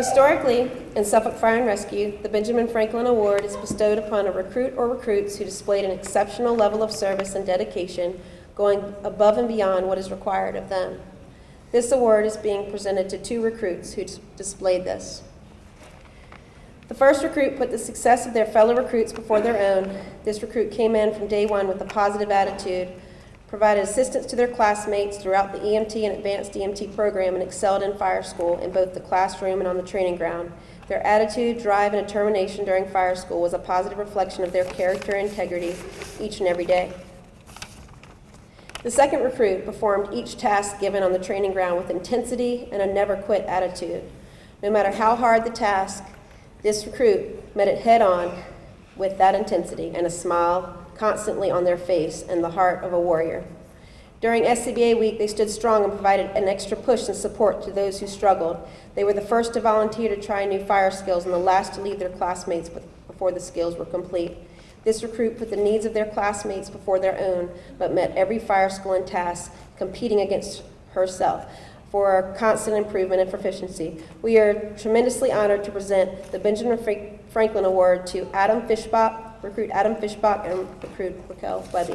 Speaker 8: Historically, in Suffolk Fire and Rescue, the Benjamin Franklin Award is bestowed upon a recruit or recruits who displayed an exceptional level of service and dedication, going above and beyond what is required of them. This award is being presented to 2 recruits who displayed this. The first recruit put the success of their fellow recruits before their own. This recruit came in from day one with a positive attitude, provided assistance to their classmates throughout the EMT and advanced EMT program, and excelled in fire school in both the classroom and on the training ground. Their attitude, drive, and determination during fire school was a positive reflection of their character and integrity each and every day. The second recruit performed each task given on the training ground with intensity and a never-quit attitude. No matter how hard the task, this recruit met it head-on with that intensity and a smile constantly on their face and the heart of a warrior. During SCBA week, they stood strong and provided an extra push and support to those who struggled. They were the first to volunteer to try new fire skills and the last to leave their classmates before the skills were complete. This recruit put the needs of their classmates before their own, but met every fire school and task, competing against herself for constant improvement and proficiency. We are tremendously honored to present the Benjamin Franklin Award to recruit Adam Fishbach and recruit Raquel Webby.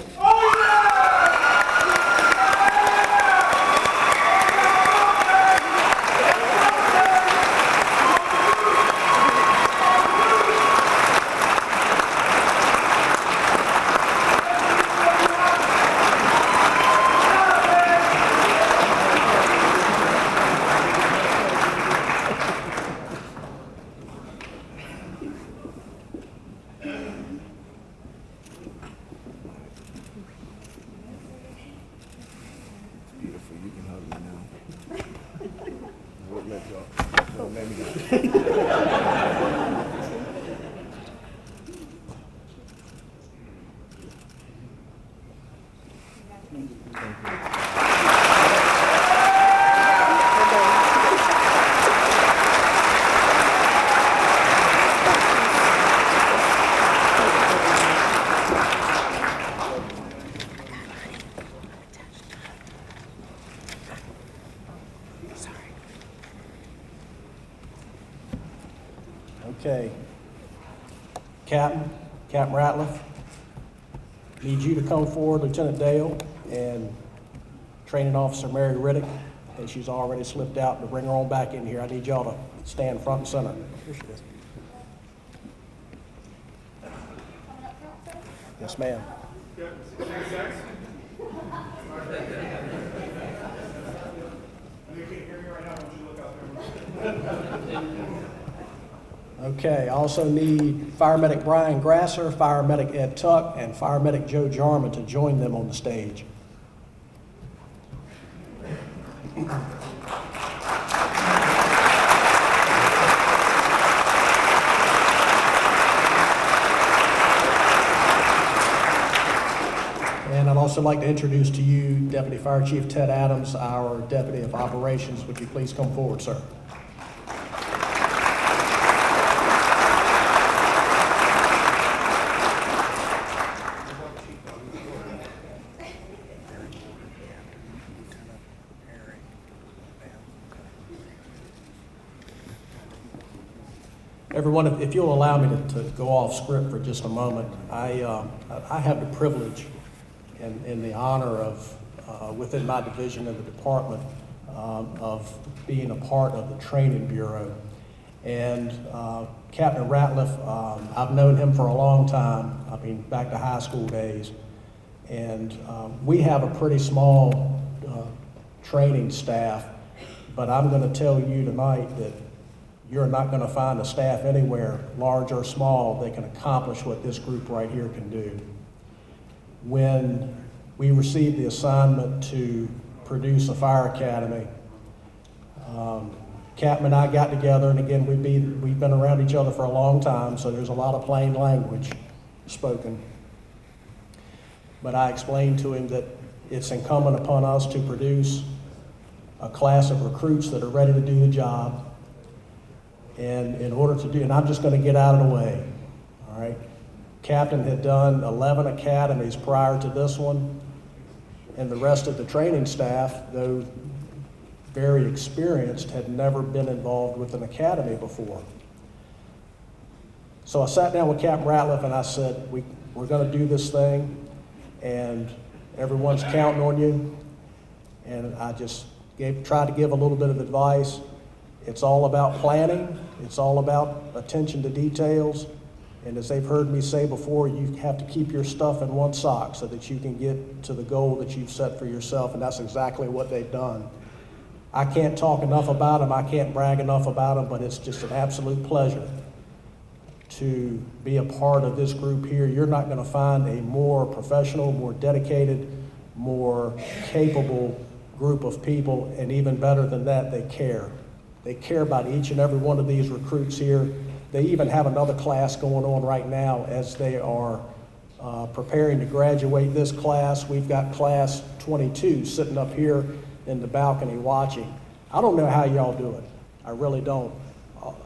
Speaker 7: Beautiful, you can hug me now. I won't let y'all. Don't let me go.
Speaker 1: Okay. Captain Ratliff, need you to come forward, Lieutenant Dale, and Training Officer Mary Riddick. I think she's already slipped out, to bring her on back in here. I need y'all to stand front and center. Here she is. Yes, ma'am. Okay, I also need Fire Medic Brian Grasser, Fire Medic Ed Tuck, and Fire Medic Joe Jarman to join them on the stage. And I'd also like to introduce to you Deputy Fire Chief Ted Adams, our Deputy of Operations. Would you please come forward, sir? Everyone, if you'll allow me to go off script for just a moment, I have the privilege and the honor of, within my division of the department, of being a part of the Training Bureau. And Captain Ratliff, I've known him for a long time, I mean, back to high school days. And we have a pretty small training staff, but I'm going to tell you tonight that you're not going to find a staff anywhere, large or small, that can accomplish what this group right here can do. When we received the assignment to produce a fire academy, Captain and I got together, and again, we've been around each other for a long time, so there's a lot of plain language spoken. But I explained to him that it's incumbent upon us to produce a class of recruits that are ready to do the job. And in order to do, and I'm just going to get out of the way, all right? Captain had done 11 academies prior to this one, and the rest of the training staff, though very experienced, had never been involved with an academy before. So I sat down with Captain Ratliff and I said, we're going to do this thing, and everyone's counting on you. And I just tried to give a little bit of advice. It's all about planning. It's all about attention to details. And as they've heard me say before, you have to keep your stuff in one sock so that you can get to the goal that you've set for yourself, and that's exactly what they've done. I can't talk enough about them. I can't brag enough about them, but it's just an absolute pleasure to be a part of this group here. You're not going to find a more professional, more dedicated, more capable group of people, and even better than that, they care. They care about each and every one of these recruits here. They even have another class going on right now as they are preparing to graduate this class. We've got class 22 sitting up here in the balcony watching. I don't know how y'all do it. I really don't.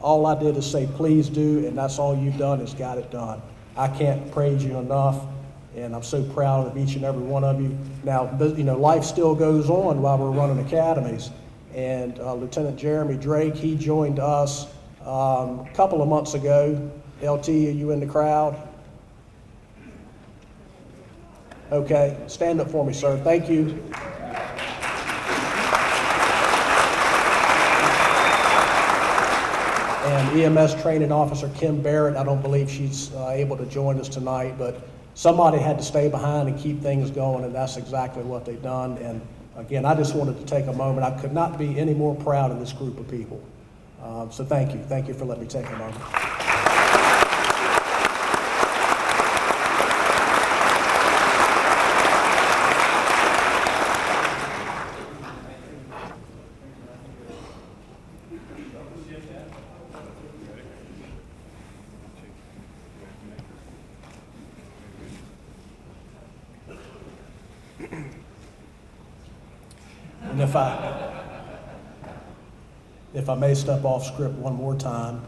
Speaker 1: All I did is say, please do, and that's all you've done is got it done. I can't praise you enough, and I'm so proud of each and every one of you. Now, you know, life still goes on while we're running academies, and Lieutenant Jeremy Drake, he joined us a couple of months ago. LT, are you in the crowd? Okay, stand up for me, sir. Thank you. And EMS training officer Kim Barrett, I don't believe she's able to join us tonight, but somebody had to stay behind and keep things going, and that's exactly what they've done. And again, I just wanted to take a moment. I could not be any more proud of this group of people. So thank you. Thank you for letting me take a moment. And if I may step off script one more time,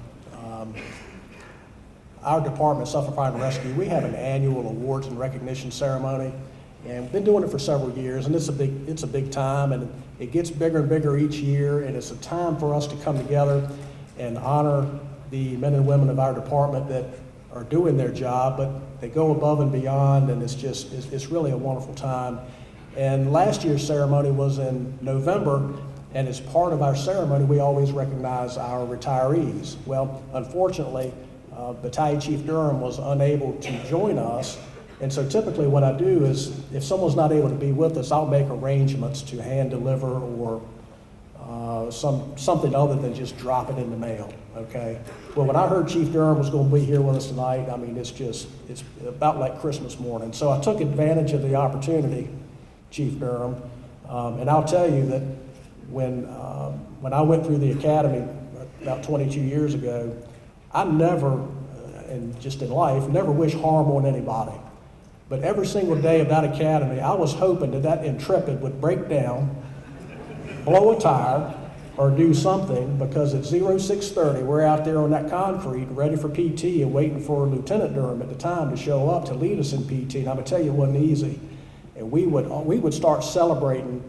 Speaker 1: our department, Suffolk Fire and Rescue, we have an annual awards and recognition ceremony, and we've been doing it for several years, and it's a big time, and it gets bigger and bigger each year, and it's a time for us to come together and honor the men and women of our department that are doing their job, but they go above and beyond, and it's really a wonderful time. And last year's ceremony was in November, and as part of our ceremony, we always recognize our retirees. Well, unfortunately, Battalion Chief Durham was unable to join us, and so typically what I do is, if someone's not able to be with us, I'll make arrangements to hand deliver or something other than just drop it in the mail, okay? Well, when I heard Chief Durham was going to be here with us tonight, I mean, it's about like Christmas morning. So I took advantage of the opportunity, Chief Durham, and I'll tell you that when I went through the academy about 22 years ago, I never, and just in life, never wish harm on anybody. But every single day of that academy, I was hoping that Intrepid would break down, blow a tire, or do something, because at 0630, we're out there on that concrete ready for PT and waiting for Lieutenant Durham at the time to show up to lead us in PT. And I'm gonna tell you, it wasn't easy. And we would start celebrating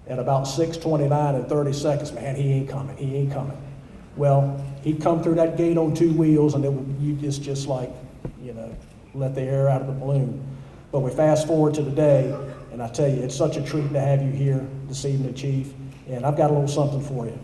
Speaker 1: at about 6:29 and 30 seconds. Man, he ain't coming, he ain't coming. Well, he'd come through that gate on 2 wheels, and it's just like, you know, let the air out of the balloon. But we fast forward to today, and I tell you, it's such a treat to have you here this evening, Chief, and I've got a little something for you.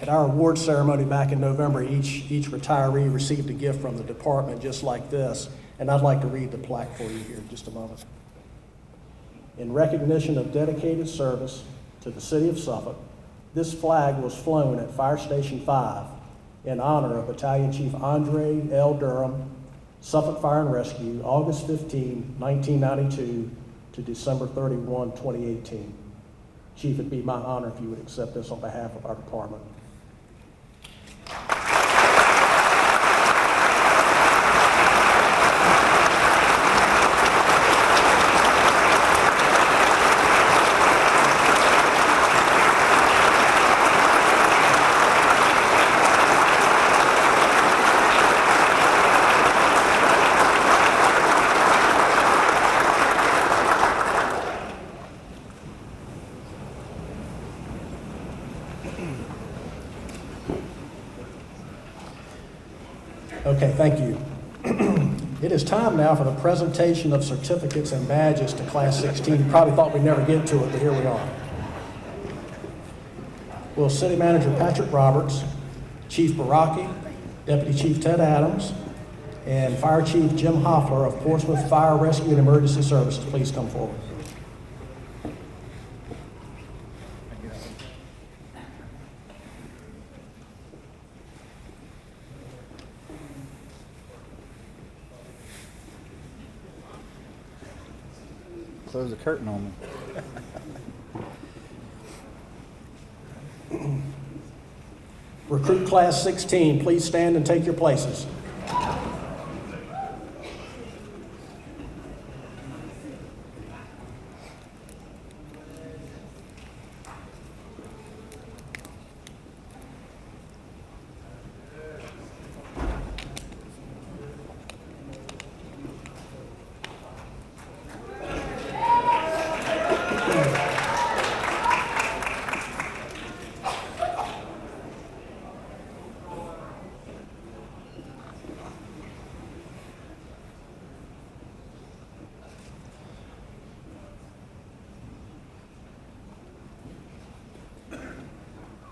Speaker 1: At our award ceremony back in November, each retiree received a gift from the department just like this, and I'd like to read the plaque for you here in just a moment. In recognition of dedicated service to the City of Suffolk, this flag was flown at Fire Station 5 in honor of Battalion Chief Andre L. Durham, Suffolk Fire and Rescue, August 15, 1992 to December 31, 2018. Chief, it'd be my honor if you would accept this on behalf of our department. Okay, thank you. It is time now for the presentation of certificates and badges to Class 16. You probably thought we'd never get to it, but here we are. Will City Manager Patrick Roberts, Chief Baraki, Deputy Chief Ted Adams, and Fire Chief Jim Hoffler of Portsmouth Fire Rescue and Emergency Services please come forward?
Speaker 10: Close the curtain on me.
Speaker 1: Recruit Class 16, please stand and take your places.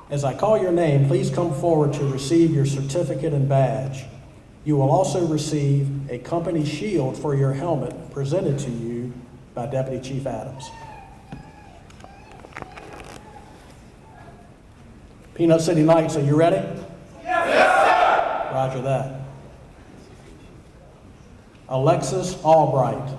Speaker 1: As I call your name, please come forward to receive your certificate and badge. You will also receive a company shield for your helmet presented to you by Deputy Chief Adams. Peanut City Knights, are you ready? Yes, sir! Roger that. Alexis Albright.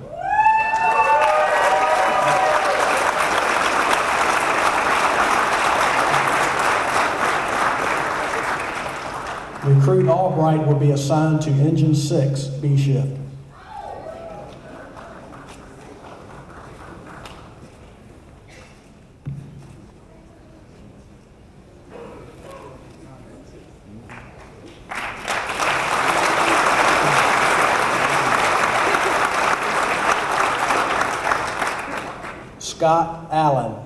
Speaker 1: Recruit Albright will be assigned to Engine 6, B shift. Scott Allen.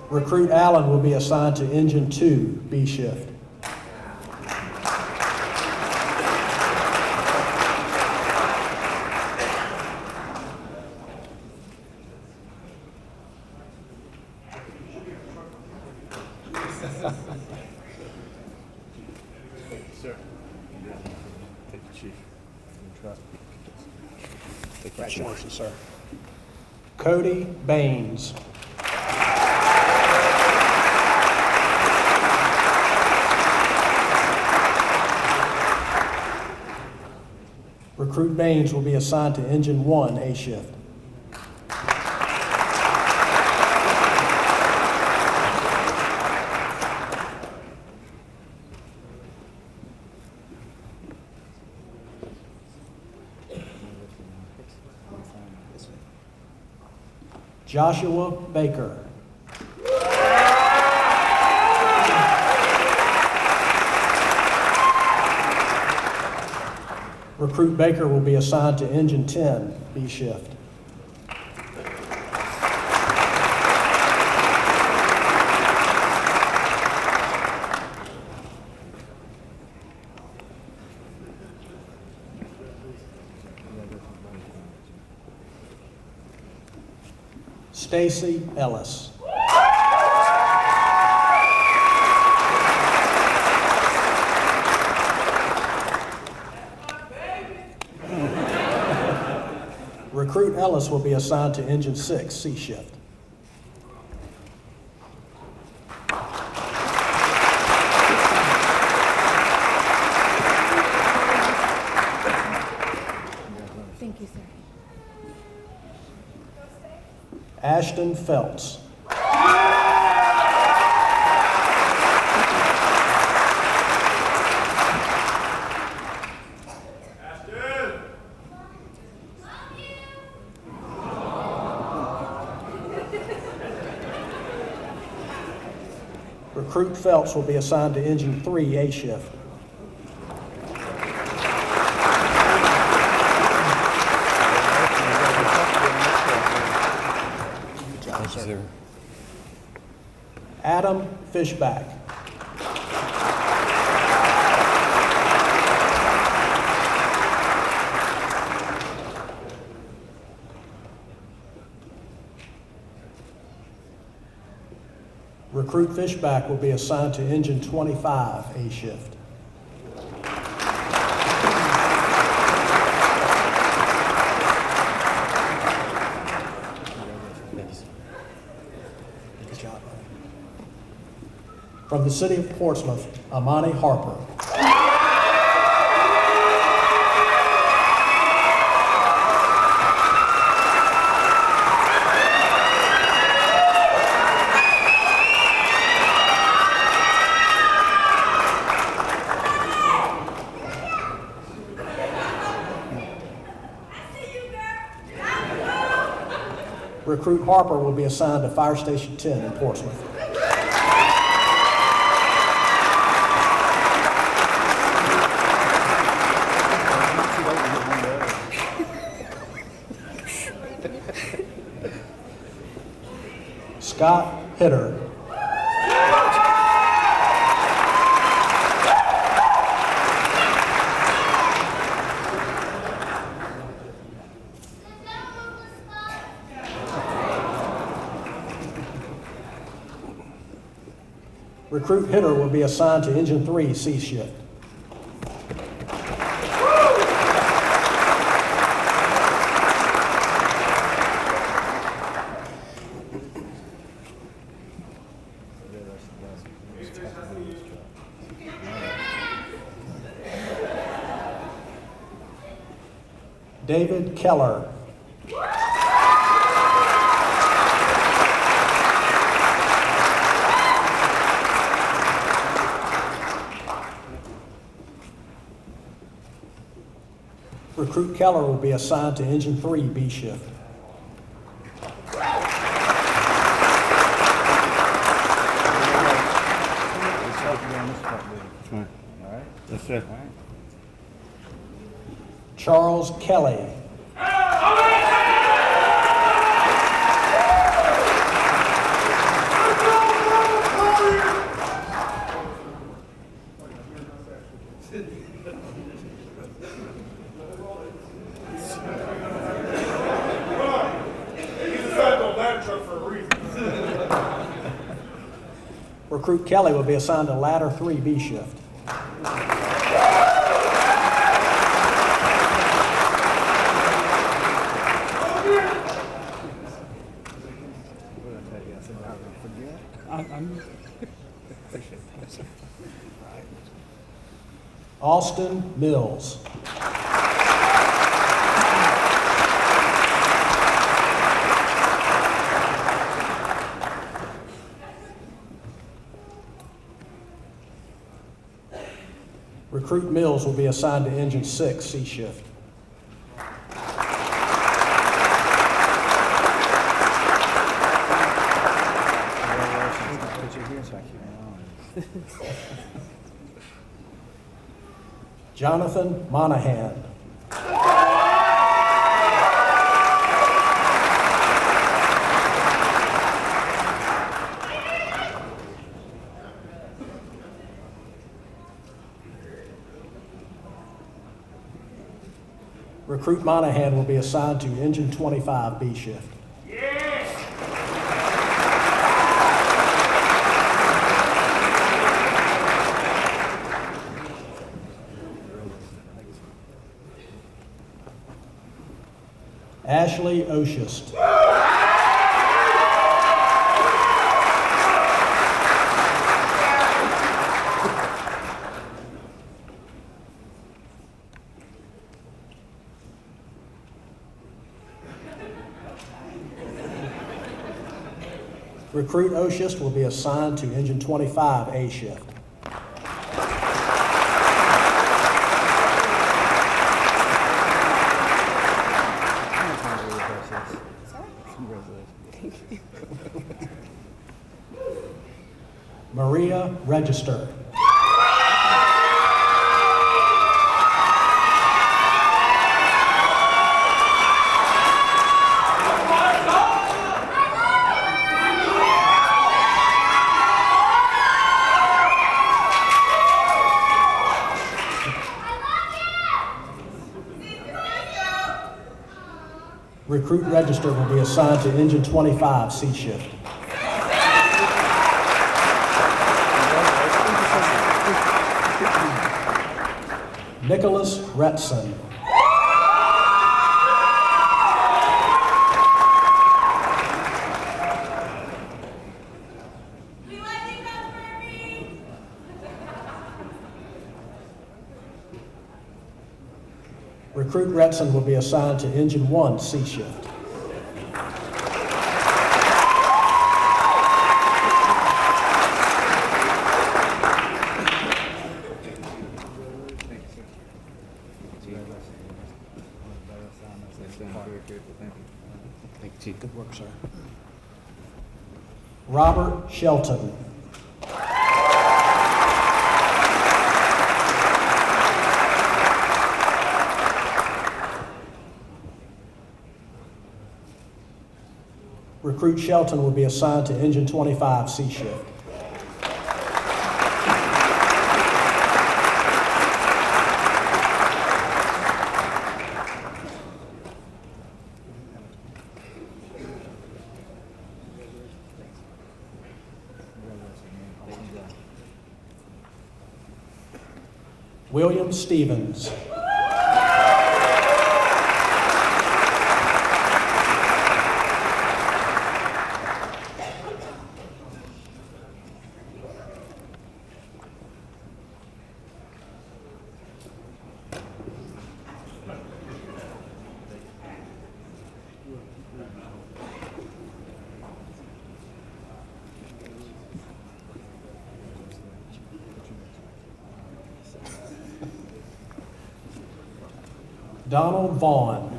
Speaker 1: Recruit Allen will be assigned to Engine 2, B shift. Congratulations, sir. Cody Baines. Recruit Baines will be assigned to Engine 1, A shift. Joshua Baker. Recruit Baker will be assigned to Engine 10, B shift. Stacy Ellis. Recruit Ellis will be assigned to Engine 6, C shift.
Speaker 11: Thank you, sir.
Speaker 1: Ashton Phelps. Recruit Phelps will be assigned to Engine 3, A shift. Adam Fishback. Recruit Fishback will be assigned to Engine 25, A shift. Good job, buddy. From the City of Portsmouth, Amani Harper. Recruit Harper will be assigned to Fire Station 10 in Portsmouth. Scott Hitter. Recruit Hitter will be assigned to Engine 3, C shift. David Keller. Recruit Keller will be assigned to Engine 3, B shift.
Speaker 10: That's it.
Speaker 1: Charles Kelly. Recruit Kelly will be assigned to Ladder 3, B shift. Austin Mills. Recruit Mills will be assigned to Engine 6, C shift. Jonathan Monahan. Recruit Monahan will be assigned to Engine 25, B shift. Ashley Oshist. Recruit Oshist will be assigned to Engine 25, A shift. Maria Register. Recruit register will be assigned to Engine 25, C shift. Nicholas Retson. Recruit Retson will be assigned to Engine 1, C shift.
Speaker 10: Thank you, Chief.
Speaker 1: Good work, sir. Robert Shelton. Recruit Shelton will be assigned to Engine 25, C shift. William Stevens. Donald Vaughn.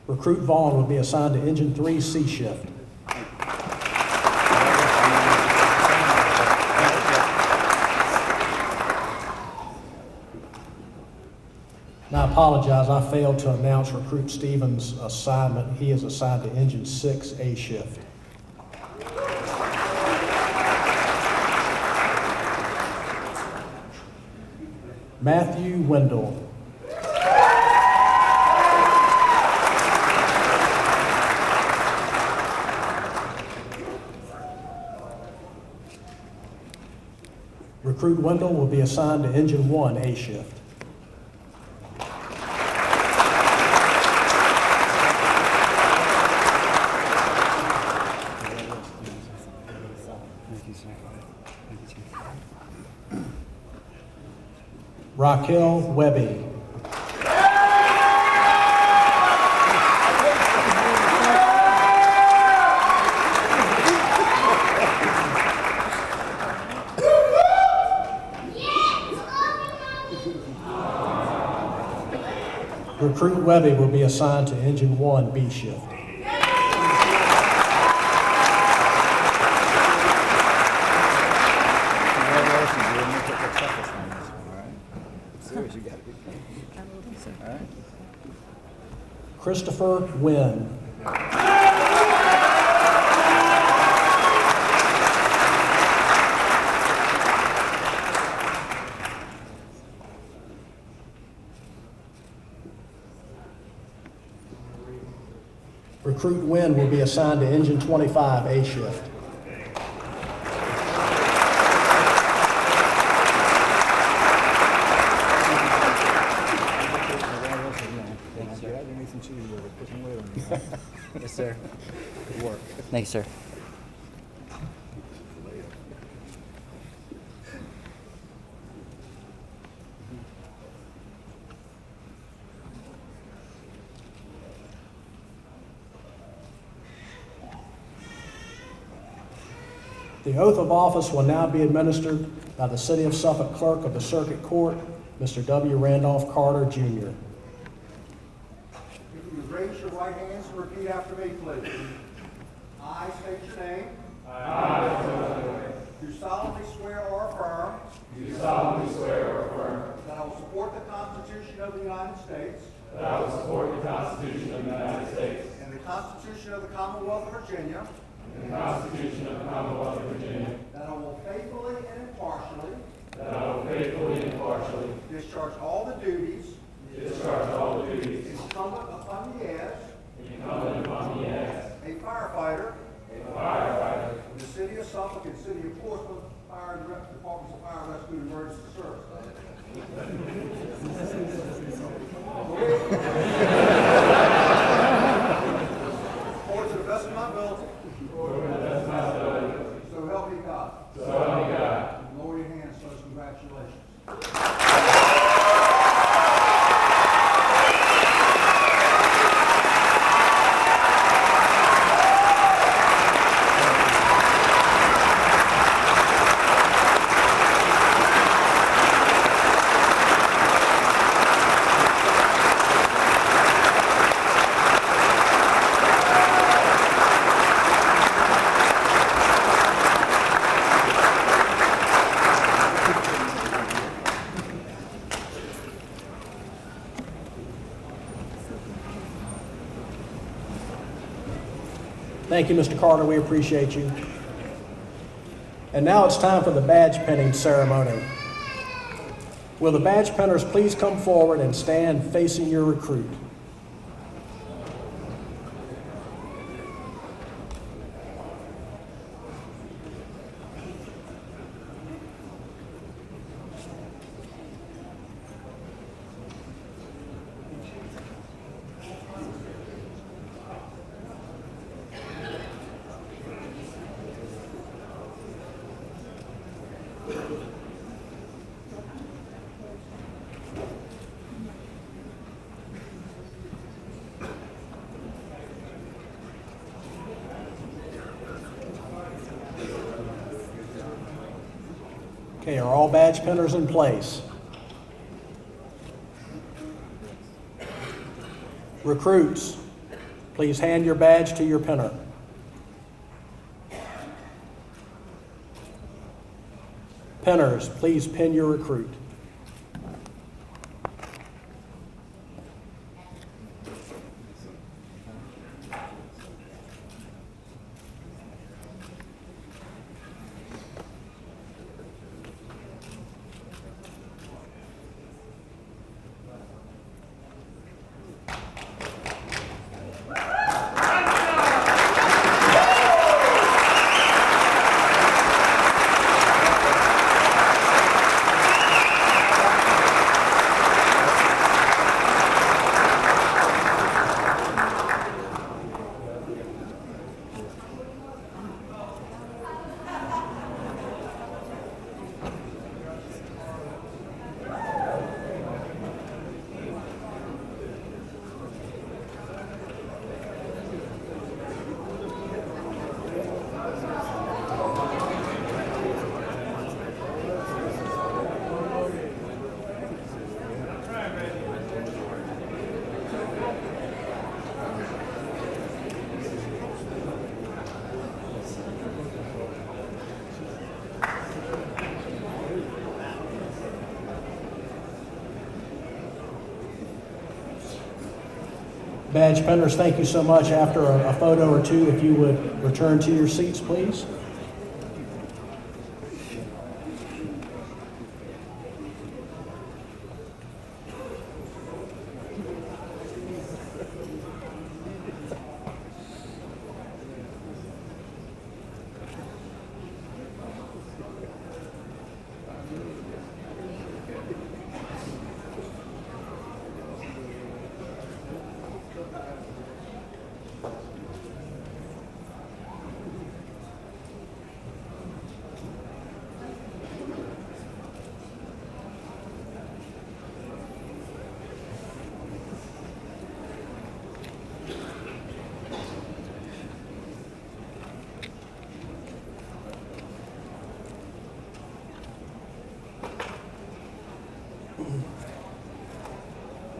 Speaker 1: Recruit Vaughn will be assigned to Engine 3, C shift. And I apologize, I failed to announce Recruit Stevens' assignment. He is assigned to Engine 6, A shift. Matthew Wendell. Recruit Wendell will be assigned to Engine 1, A shift. Raquel Webby. Recruit Webby will be assigned to Engine 1, B shift. Christopher Wynn. Recruit Wynn will be assigned to Engine 25, A shift.
Speaker 10: Yes, sir. Good work. Thanks, sir.
Speaker 1: The oath of office will now be administered by the City of Suffolk Clerk of the Circuit Court, Mr. W. Randolph Carter, Jr.
Speaker 12: If you raise your right hands and repeat after me, please. I state your name. Do solemnly swear or affirm. Do solemnly swear or affirm. That Constitution of the United States
Speaker 13: that I will support the Constitution of the United States
Speaker 12: and the Constitution of the Commonwealth of Virginia,
Speaker 13: and the Constitution of the Commonwealth of Virginia,
Speaker 12: that I will faithfully and impartially
Speaker 13: that I will faithfully and impartially
Speaker 12: discharge all the duties
Speaker 13: discharge all the duties
Speaker 12: incumbent upon me as
Speaker 13: incumbent upon me as
Speaker 12: a firefighter
Speaker 13: a firefighter
Speaker 12: in the city of Suffolk and city of Portsmouth Fire and Departments of Fire Rescue and Emergency Service. Or to the best of my ability. So help me God.
Speaker 13: So help me God.
Speaker 12: Lower your hands, fellas. Congratulations.
Speaker 1: Thank you, Mr. Carter. We appreciate you. And now it's time for the badge pinning ceremony. Will the badge pinners please come forward and stand facing your recruit? Okay, are all badge pinners in place? Recruits, please hand your badge to your pinner. Pinners, please pin your recruit. Badge pinners, thank you so much. After a photo or two, if you would return to your seats, please.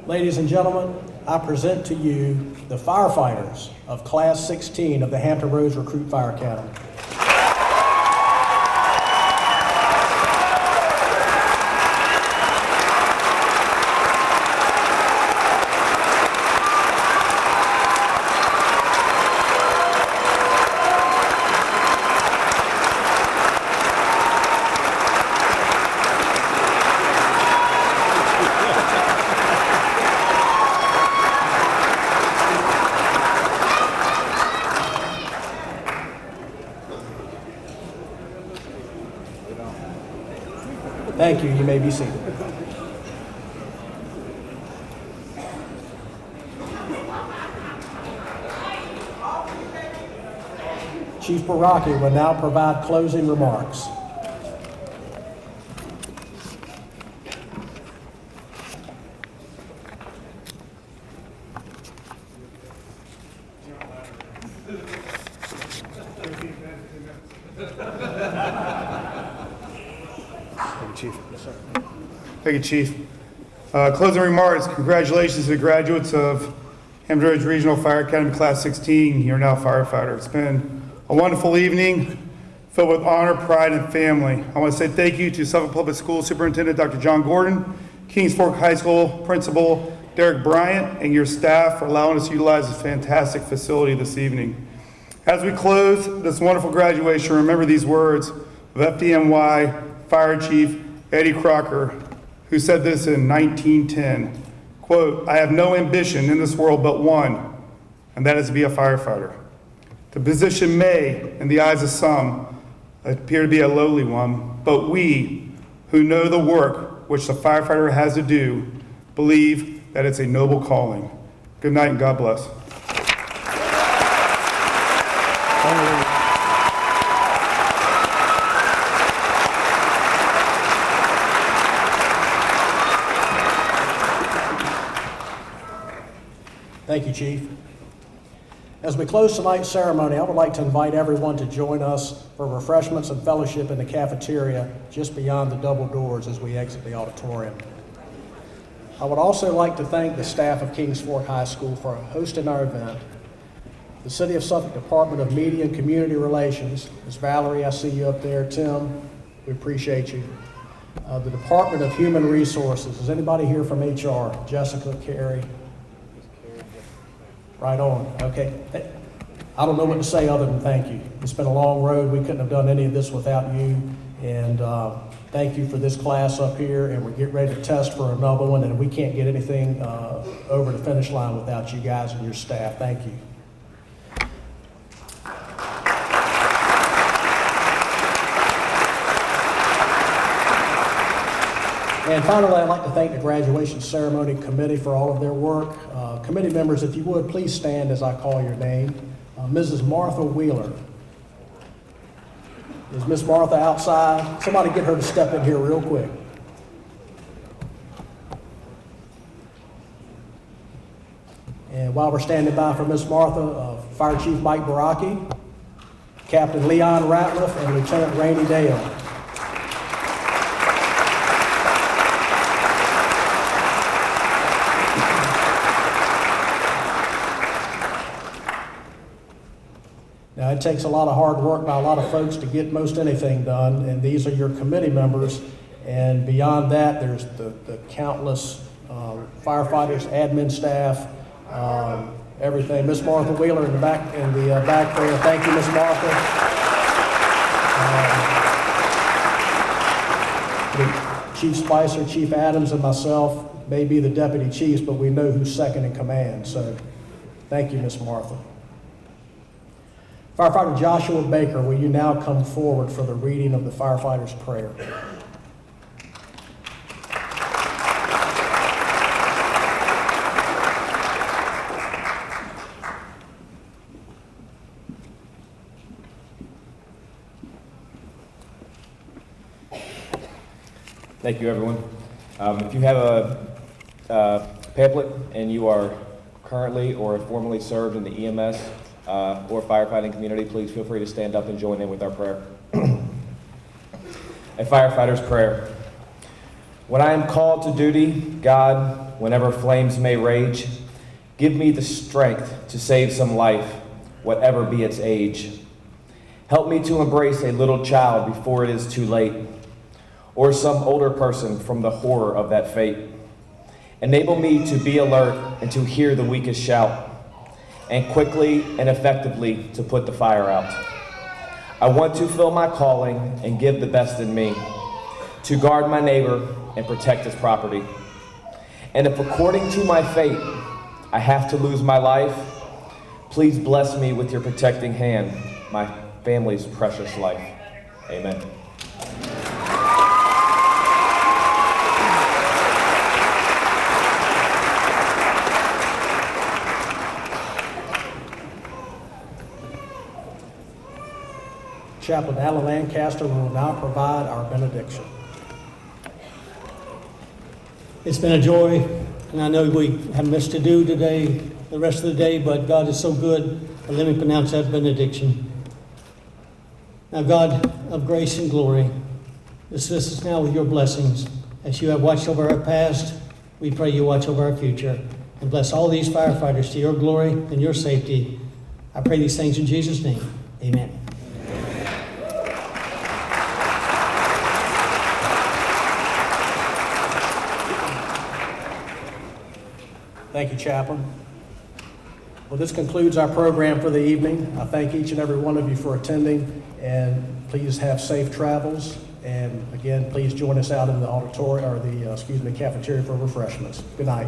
Speaker 1: Ladies and gentlemen, I present to you the firefighters of Class 16 of the Hampton Roads Recruit Fire Academy. you. You may be seated. Chief Baraki will now provide closing remarks.
Speaker 3: Thank you, Chief. Closing remarks. Congratulations to the graduates of Hampton Roads Regional Fire Academy Class 16. You're now firefighters. It's been a wonderful evening filled with honor, pride, and family. I want to say thank you to Suffolk Public Schools Superintendent Dr. John Gordon, Kings Fork High School Principal Derek Bryant, and your staff for allowing us to utilize this fantastic facility this evening. As we close this wonderful graduation, remember these words of FDNY Fire Chief Eddie Crocker, who said this in 1910, quote, "I have no ambition in this world but one, and that is to be a firefighter. The position may, in the eyes of some, appear to be a lowly one, but we, who know the work which the firefighter has to do, believe that it's a noble calling." Good night and God bless.
Speaker 1: Thank you, Chief. As we close tonight's ceremony, I would like to invite everyone to join us for refreshments and fellowship in the cafeteria just beyond the double doors as we exit the auditorium. I would also like to thank the staff of Kings Fork High School for hosting our event, the City of Suffolk Department of Media and Community Relations, Ms. Valerie, I see you up there, Tim, we appreciate you. The Department of Human Resources, is anybody here from HR? Jessica, Carrie? Right on, okay. I don't know what to say other than thank you. It's been a long road. We couldn't have done any of this without you. And thank you for this class up here. And we're getting ready to test for another one. And we can't get anything over the finish line without you guys and your staff. Thank you. And finally, I'd like to thank the graduation ceremony committee for all of their work. Committee members, if you would, please stand as I call your name. Mrs. Martha Wheeler. Is Miss Martha outside? Somebody get her to step in here real quick. And while we're standing by for Miss Martha, Fire Chief Mike Baraki, Captain Leon Ratliff, and Lieutenant Randy Dale. Now, it takes a lot of hard work by a lot of folks to get most anything done, and these are your committee members. And beyond that, there's the countless firefighters, admin staff, everything. Miss Martha Wheeler in the back there. Thank you, Miss Martha. Chief Spicer, Chief Adams, and myself may be the deputy chiefs, but we know who's second in command. So, thank you, Miss Martha. Firefighter Joshua Baker, will you now come forward for the reading of the firefighter's prayer?
Speaker 6: Thank you, everyone. If you have a pamphlet and you are currently or formerly served in the EMS or firefighting community, please feel free to stand up and join in with our prayer. A firefighter's prayer. When I am called to duty, God, whenever flames may rage, give me the strength to save some life, whatever be its age. Help me to embrace a little child before it is too late, or some older person from the horror of that fate. Enable me to be alert and to hear the weakest shout, and quickly and effectively to put the fire out. I want to fill my calling and give the best in me, to guard my neighbor and protect his property. And if according to my fate, I have to lose my life, please bless me with your protecting hand, my family's precious life. Amen.
Speaker 1: Chaplain Alan Lancaster will now provide our benediction.
Speaker 2: It's been a joy, and I know we have much to do today, the rest of the day, but God is so good. But let me pronounce that benediction. Now, God of grace and glory, dismiss us now with your blessings. As you have watched over our past, we pray you watch over our future. And bless all these firefighters to your glory and your safety. I pray these things in Jesus' name. Amen.
Speaker 1: Thank you, Chaplain. Well, this concludes our program for the evening. I thank each and every one of you for attending, and please have safe travels. And again, please join us out in the auditorium, or the cafeteria for refreshments. Good night.